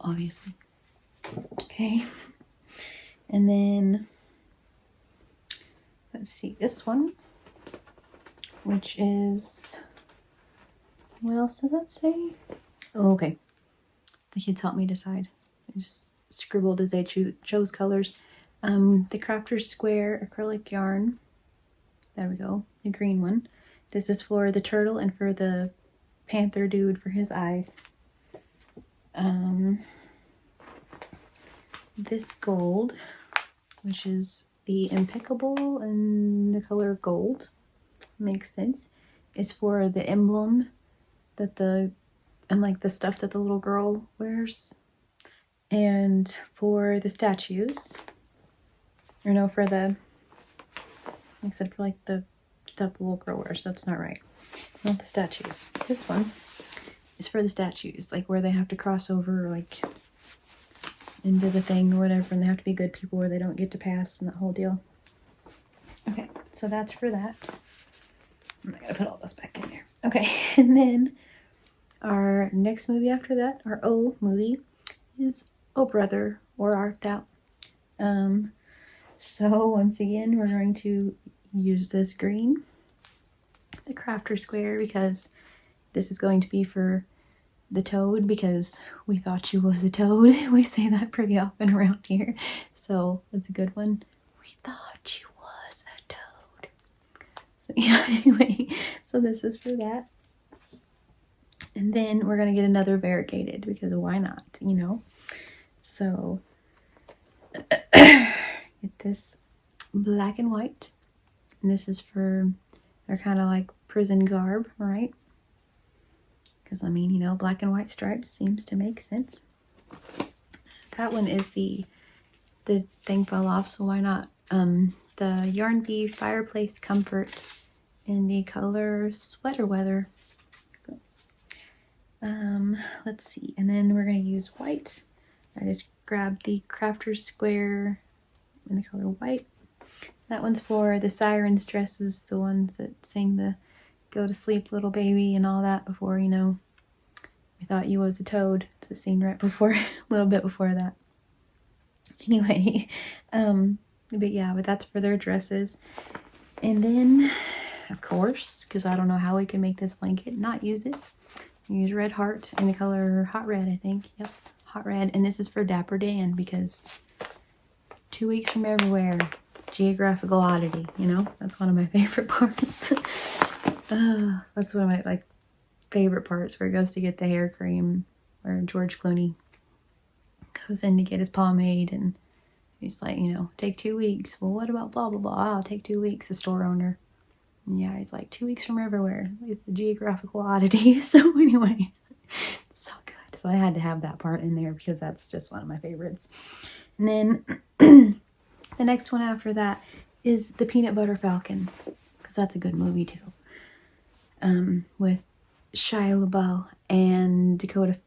obviously. Okay, and then let's see this one, which is, what else does that say? Oh, okay. The kids helped me decide. I just scribbled as they chose colors. The Crafter's Square acrylic yarn. There we go. The green one. This is for the turtle and for the panther dude for his eyes. This gold, which is the impeccable in the color gold, makes sense, is for the emblem that and like the stuff that the little girl wears. And for the statues, or no, for the, like I said, for like the stuff the little girl wears. That's not right. Not the statues. This one is for the statues, like where they have to cross over like into the thing or whatever, and they have to be good people where they don't get to pass and that whole deal. Okay, so that's for that. I'm gonna put all this back in there. Okay, and then our next movie after that, our O movie, is Oh Brother, Where Art Thou? So once again, we're going to use this green, the Crafter Square, because this is going to be for the toad, because we thought you was a toad. We say that pretty often around here, so it's a good one. We thought you was a toad. So yeah, anyway, so this is for that. And then we're gonna get another variegated, because why not, you know? So get this black and white, and this is for, they're kind of like prison garb, right? Because I mean, you know, black and white stripes seems to make sense. That one is the thing fell off, so why not? The Yarn Bee Fireplace Comfort in the color Sweater Weather. Let's see, and then we're going to use white. I just grabbed the Crafter's Square in the color white. That one's for the Sirens dresses, the ones that sing the Go to Sleep Little Baby and all that before, you know, we thought you was a toad. It's the scene right before, a little bit before that. Anyway, but yeah, but that's for their dresses. And then, of course, because I don't know how we can make this blanket not use it, use Red Heart in the color Hot Red, I think. Yep, Hot Red. And this is for Dapper Dan because 2 weeks from everywhere, geographical oddity, you know? That's one of my favorite parts. That's one of my favorite parts, where he goes to get the hair cream, where George Clooney goes in to get his pomade and he's like, you know, take 2 weeks. Well, what about blah, blah, blah? I'll take 2 weeks, the store owner. And yeah, he's like, 2 weeks from everywhere. It's a geographical oddity. So anyway, it's so good. So I had to have that part in there because that's just one of my favorites. And then the next one after that is the Peanut Butter Falcon, because that's a good movie too. With Shia LaBeouf and Dakota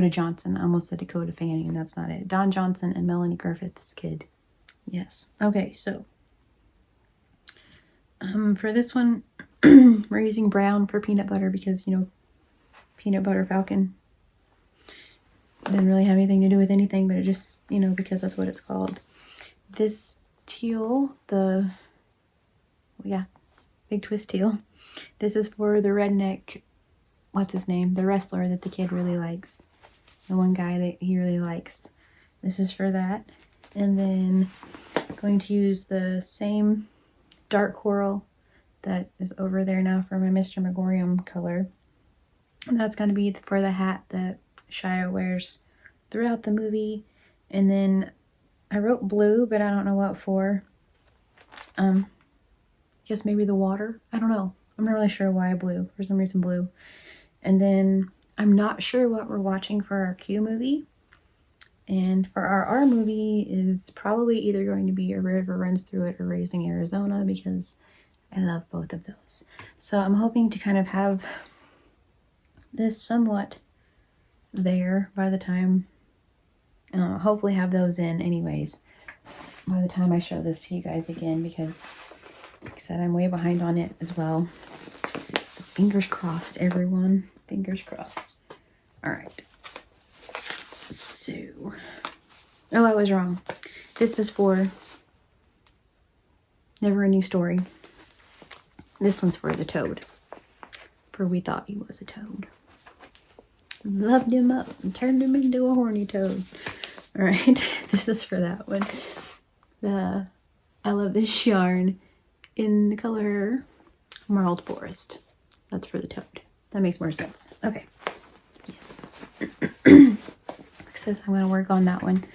Johnson. I almost said Dakota Fanning, and that's not it. Don Johnson and Melanie Griffith's kid. Yes. Okay, so for this one, we're using brown for peanut butter because, you know, Peanut Butter Falcon didn't really have anything to do with anything, but it just, you know, because that's what it's called. This teal, Big Twist teal. This is for the redneck, what's his name? The wrestler that the kid really likes. The one guy that he really likes. This is for that. And then I'm going to use the same dark coral that is over there now for my Mr. Megorium color. And that's going to be for the hat that Shia wears throughout the movie. And then I wrote blue, but I don't know what for. I guess maybe the water. I don't know. I'm not really sure why blue. For some reason blue. And then I'm not sure what we're watching for our Q movie. And for our R movie is probably either going to be A River Runs Through It or Raising Arizona, because I love both of those. So I'm hoping to kind of have this somewhat there by the time, hopefully have those in anyways by the time I show this to you guys again, because like I said, I'm way behind on it as well. So fingers crossed, everyone. Fingers crossed. All right. So, oh, I was wrong. This is for Never Ending Story. This one's for the toad. For We Thought He Was a Toad. Loved him up and turned him into a horny toad. All right, this is for that one. I love this yarn in the color Marled Forest. That's for the toad. That makes more sense. Okay. Yes. Says I'm going to work on that one.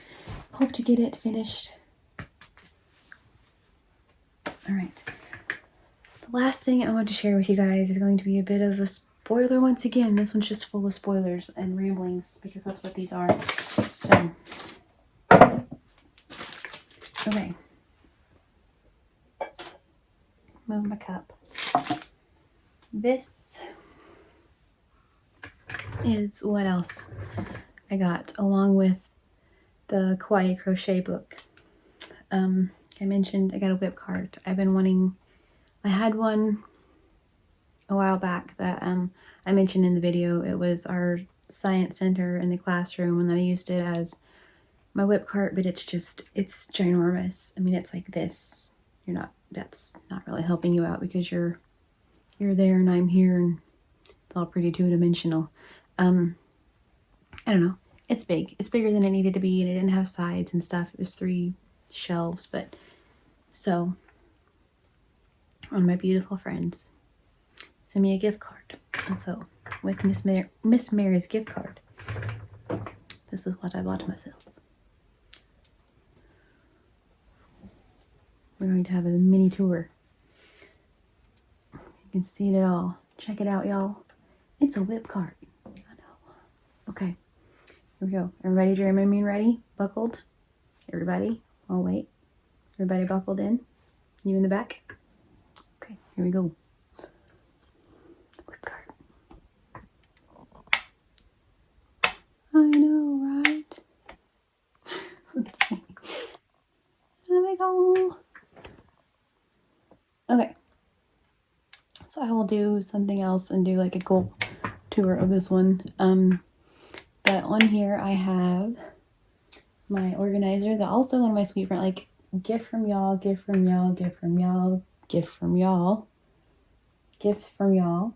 Hope to get it finished. All right. The last thing I want to share with you guys is going to be a bit of a spoiler once again. This one's just full of spoilers and ramblings because that's what these are. So, okay. Move my cup. This is what else I got along with the Kawaii crochet book. I mentioned I got a whip cart. I've been wanting, I had one a while back that I mentioned in the video. It was our science center in the classroom, and then I used it as my whip cart, but it's ginormous. I mean, it's like this. That's not really helping you out because you're there and I'm here and it's all pretty two-dimensional. I don't know. It's big. It's bigger than it needed to be, and it didn't have sides and stuff. It was 3 shelves, but so one of my beautiful friends sent me a gift card, and so with Miss Mary's gift card, this is what I bought myself. We're going to have a mini tour. You can see it all. Check it out, y'all. It's a whip cart. I know. Okay. Here we go. Everybody Dramamine ready? Buckled? Everybody? Oh, wait. Everybody buckled in? You in the back? Okay. Here we go. Flip card. I know, right? Let's see. There they go. Okay. So I will do something else and do like a goal tour of this one. But on here I have my organizer that also one of my sweet friends, like gift from y'all, gift from y'all, gift from y'all, gift from y'all, gifts from y'all.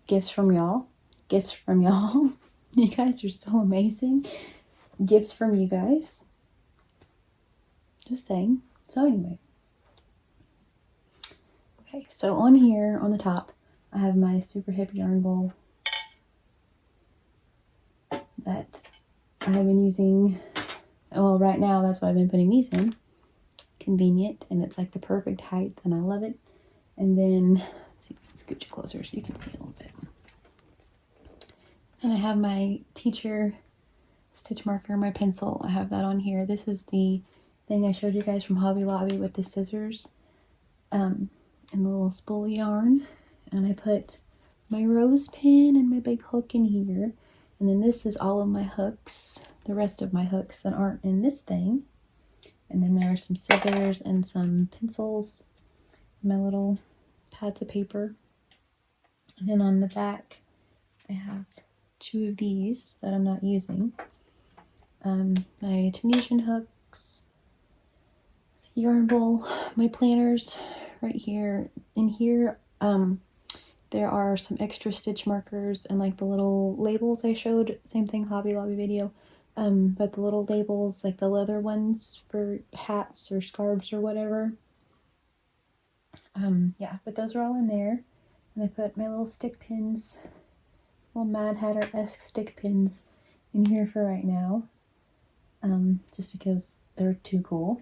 Gifts from y'all. Gifts from y'all. You guys are so amazing. Gifts from you guys. Just saying. So anyway. Okay, so on here, on the top, I have my super hip yarn bowl that I have been using. Well, right now, that's why I've been putting these in. Convenient, and it's like the perfect height, and I love it. And then, let's see, scooch it closer so you can see a little bit. And I have my teacher stitch marker, my pencil. I have that on here. This is the thing I showed you guys from Hobby Lobby with the scissors and the little spool of yarn. And I put my rose pin and my big hook in here. And then this is all of my hooks, the rest of my hooks that aren't in this thing. And then there are some scissors and some pencils, my little pads of paper. And then on the back, I have 2 of these that I'm not using. My Tunisian hooks, yarn bowl, my planners right here. In here, there are some extra stitch markers and like the little labels I showed. Same thing, Hobby Lobby video. But the little labels, like the leather ones for hats or scarves or whatever. Yeah, but those are all in there. And I put my little stick pins, little Mad Hatter-esque stick pins in here for right now. Just because they're too cool.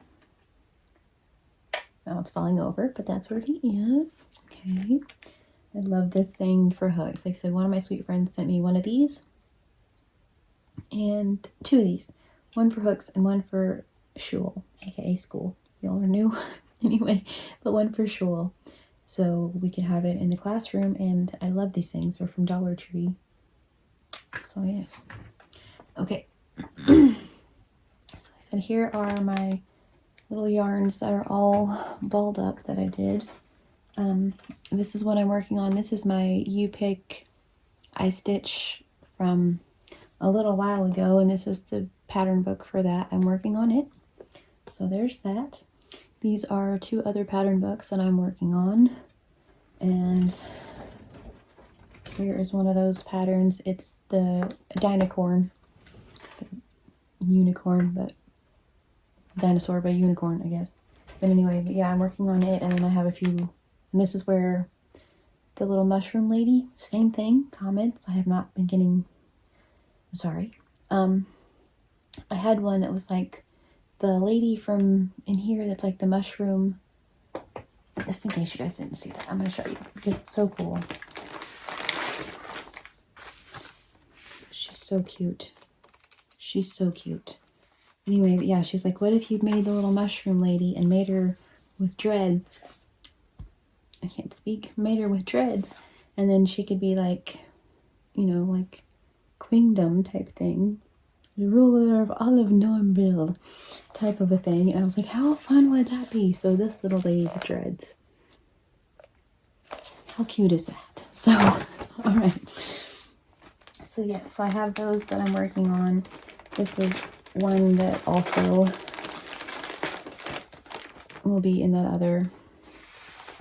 Now it's falling over, but that's where he is. Okay. I love this thing for hooks. Like I said, one of my sweet friends sent me one of these. And 2 of these. One for hooks and one for shul, aka school. Y'all are new. Anyway, but one for shul. So we could have it in the classroom, and I love these things. They're from Dollar Tree. So yes. Okay. So I said here are my little yarns that are all balled up that I did. This is what I'm working on. This is my U-Pick iStitch from a little while ago, and this is the pattern book for that. I'm working on it. So there's that. These are 2 other pattern books that I'm working on. And here is one of those patterns. It's the Dinocorn. Unicorn, but dinosaur by unicorn, I guess. But anyway, but yeah, I'm working on it, and then I have a few, and this is where the little mushroom lady, same thing, comments. I have not been getting, I'm sorry. I had one that was like the lady from in here that's like the mushroom, just in case you guys didn't see that, I'm going to show you because it's so cool. She's so cute. She's so cute. Anyway, but yeah, she's like, what if you made the little mushroom lady and made her with dreads? I can't speak. Made her with dreads. And then she could be like, you know, like queendom type thing. The ruler of all of Normville type of a thing. And I was like, how fun would that be? So this little lady with dreads. How cute is that? So, alright. So yes, I have those that I'm working on. This is one that also will be in that other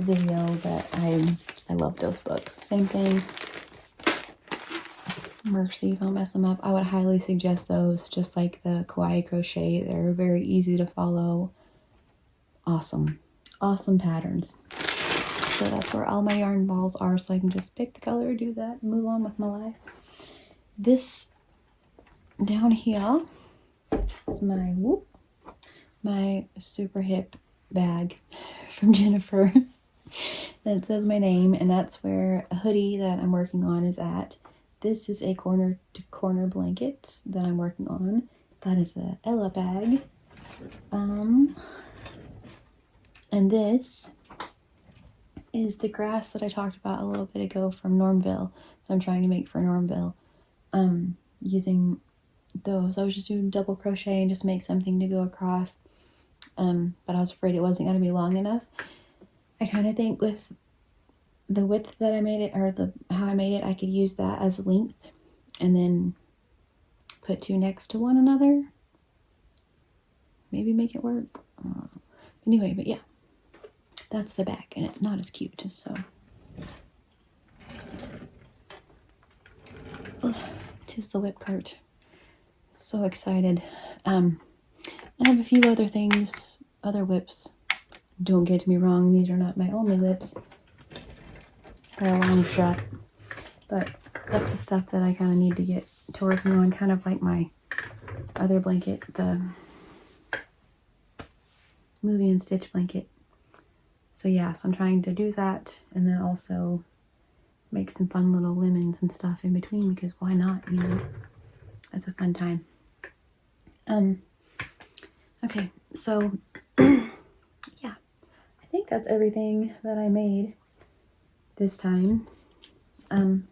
video that I love those books. Same thing. Mercy if I'll mess them up. I would highly suggest those, just like the Kawaii Crochet. They're very easy to follow. Awesome. Awesome patterns. So that's where all my yarn balls are, so I can just pick the color, do that, and move on with my life. This down here is my super hip bag from Jennifer that says my name, and that's where a hoodie that I'm working on is at. This is a corner to corner blanket that I'm working on. That is a Ella bag. And this is the grass that I talked about a little bit ago from Normville. So I'm trying to make for Normville. Using those. I was just doing double crochet and just make something to go across. But I was afraid it wasn't going to be long enough. I kind of think with the width that I made it, or how I made it, I could use that as length and then put two next to one another. Maybe make it work. Anyway, but yeah, that's the back, and it's not as cute. So, tis the whip cart. So excited. I have a few other things, other whips. Don't get me wrong, these are not my only whips. By a long shot. But that's the stuff that I kind of need to get to working on, kind of like my other blanket, the movie and stitch blanket. So yeah, so I'm trying to do that, and then also make some fun little lemons and stuff in between, because why not, you know? It's a fun time. Okay, so yeah, I think that's everything that I made this time. I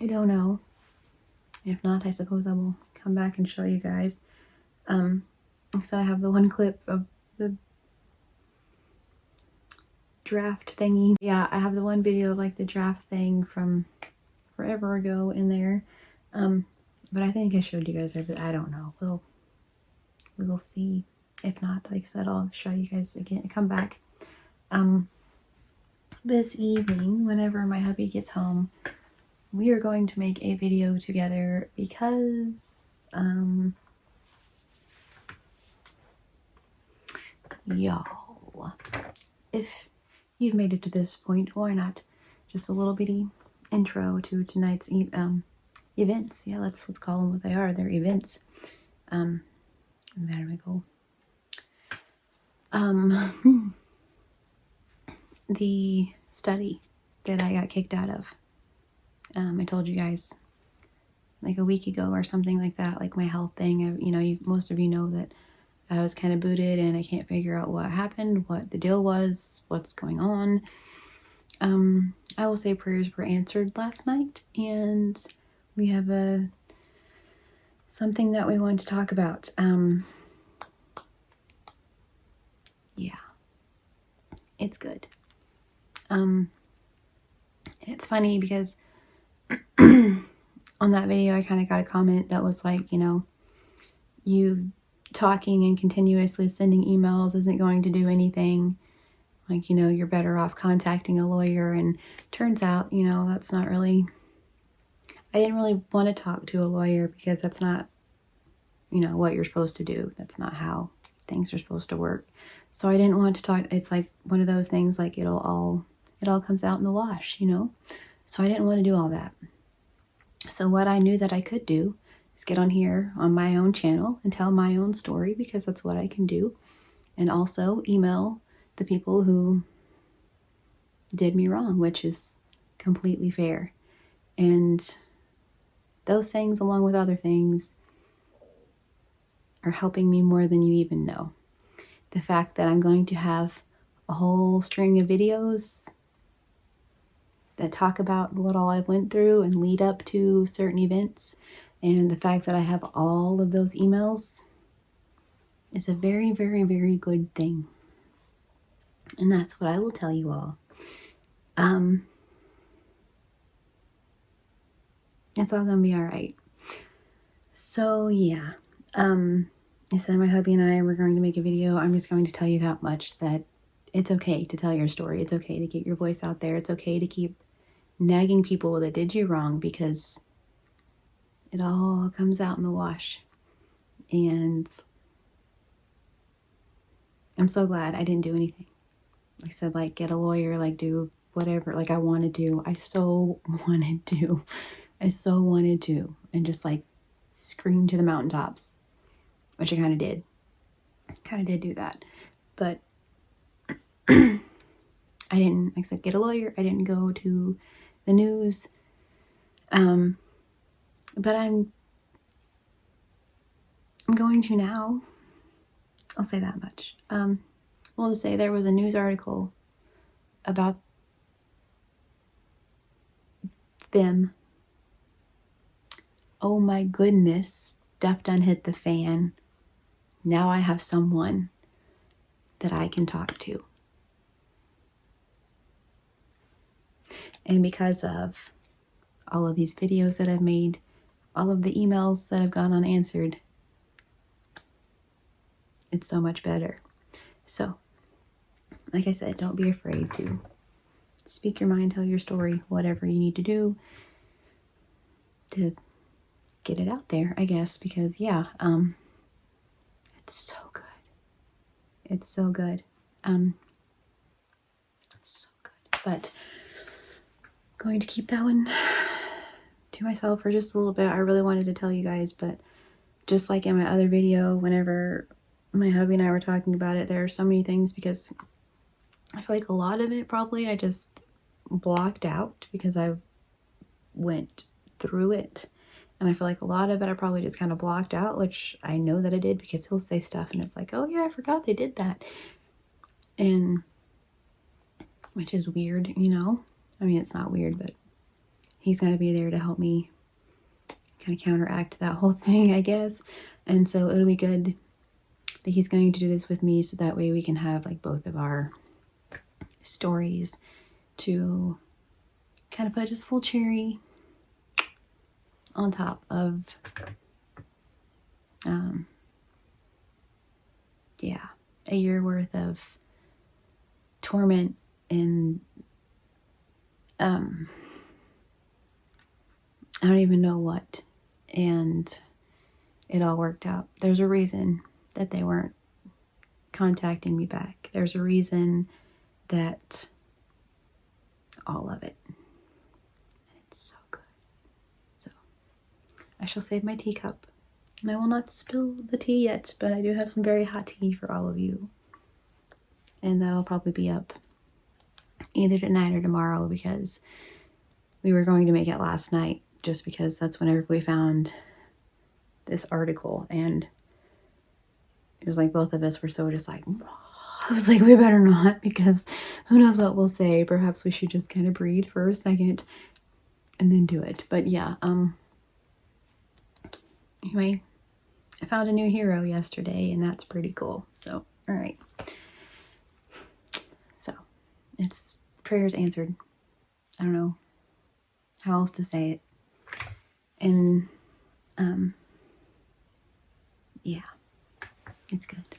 don't know. If not, I suppose I will come back and show you guys. Like I said, I have the one clip of the draft thingy. Yeah, I have the one video of like the draft thing from forever ago in there. But I think I showed you guys everything. I don't know. We'll see. If not, like I said, I'll show you guys again. Come back. This evening, whenever my hubby gets home, we are going to make a video together because, y'all, if you've made it to this point, why not just a little bitty intro to tonight's events. Yeah, let's call them what they are. They're events. There we go. The study that I got kicked out of. I told you guys like a week ago or something like that, like my health thing. Most of you know that I was kind of booted and I can't figure out what happened, what the deal was, what's going on. I will say prayers were answered last night, and we have something that we want to talk about. Yeah, it's good. And it's funny because on that video, I kind of got a comment that was like, you talking and continuously sending emails isn't going to do anything. Like, you're better off contacting a lawyer. And turns out, that's not really, I didn't really want to talk to a lawyer because that's not, what you're supposed to do. That's not how things are supposed to work. So I didn't want to talk. It's like one of those things, like it all comes out in the wash, So I didn't want to do all that. So what I knew that I could do is get on here on my own channel and tell my own story, because that's what I can do. And also email the people who did me wrong, which is completely fair. And those things, along with other things, are helping me more than you even know. The fact that I'm going to have a whole string of videos that talk about what all I went through and lead up to certain events, and the fact that I have all of those emails is a very, very, very good thing. And that's what I will tell you all. It's all gonna be all right. So yeah, I said my hubby and I were going to make a video. I'm just going to tell you that much, that it's okay to tell your story. It's okay to get your voice out there. It's okay to keep nagging people that did you wrong, because it all comes out in the wash. And I'm so glad I didn't do anything. I said, like, get a lawyer, like, do whatever, like, I wanted to. I so wanted to. And just, like, scream to the mountaintops, which I kind of did. Do that. But I didn't, like I said, get a lawyer. I didn't go to the news. But I'm going to now. I'll say that much. Well, Well, to say there was a news article about them. Oh my goodness, stuff done hit the fan. Now I have someone that I can talk to. And because of all of these videos that I've made, all of the emails that have gone unanswered, it's so much better. So, like I said, don't be afraid to speak your mind, tell your story, whatever you need to do to get it out there, I guess, because yeah, it's so good. It's so good. So good. But I'm going to keep that one to myself for just a little bit. I really wanted to tell you guys, but just like in my other video, whenever my hubby and I were talking about it, there are so many things, because I feel like a lot of it probably I just blocked out because I went through it. And I feel like a lot of it I probably just kind of blocked out, which I know that I did, because he'll say stuff and it's like, oh yeah, I forgot they did that. And which is weird, you know? I mean, it's not weird, but he's got to be there to help me kind of counteract that whole thing, I guess. And so it'll be good that he's going to do this with me, so that way we can have like both of our stories to kind of put just a little cherry on top of yeah, a year worth of torment and I don't even know what, and it all worked out. There's a reason that they weren't contacting me back. There's a reason that all of it, and it's so good. So I shall save my teacup, and I will not spill the tea yet, but I do have some very hot tea for all of you, and that'll probably be up either tonight or tomorrow, because we were going to make it last night, just because that's whenever we found this article, and it was like both of us were so just like, I was like, we better not, because who knows what we'll say. Perhaps we should just kind of breathe for a second and then do it. But yeah, anyway, I found a new hero yesterday, and that's pretty cool. So, all right. So, it's prayers answered. I don't know how else to say it. And, yeah, it's good.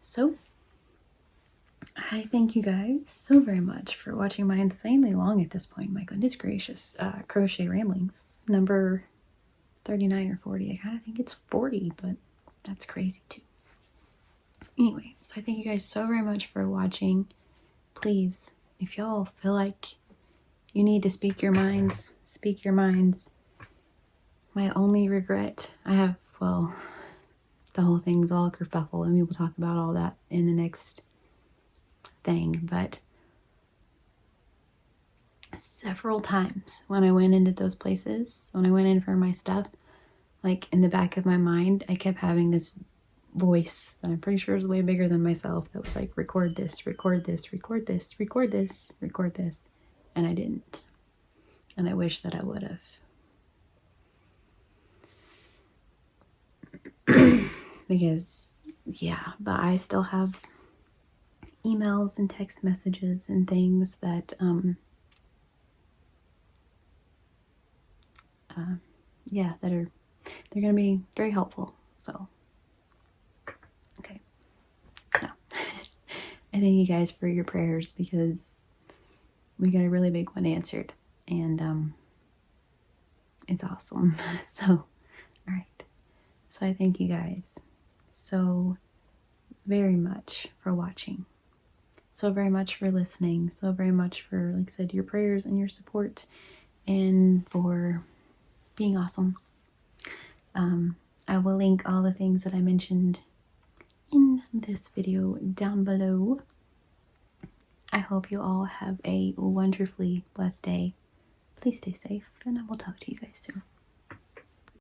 So, I thank you guys so very much for watching my insanely long, at this point, my goodness gracious, Crochet Ramblings, number 39 or 40. I kind of think it's 40, but that's crazy too. Anyway, so I thank you guys so very much for watching. Please, if y'all feel like you need to speak your minds, speak your minds. My only regret I have, well, the whole thing's all kerfuffle, and we will talk about all that in the next thing, but several times when I went into those places, when I went in for my stuff, like in the back of my mind, I kept having this voice that I'm pretty sure is way bigger than myself that was like, record this, record this, record this, record this, record this, and I didn't. And I wish that I would have. Because, yeah, but I still have emails and text messages and things that, yeah, they're going to be very helpful. So, okay. So, I thank you guys for your prayers, because we got a really big one answered, and, it's awesome. So, all right. So I thank you guys so very much for watching, so very much for listening, so very much for, like I said, your prayers and your support, and for being awesome. I will link all the things that I mentioned in this video down below. I hope you all have a wonderfully blessed day. Please stay safe, and I will talk to you guys soon.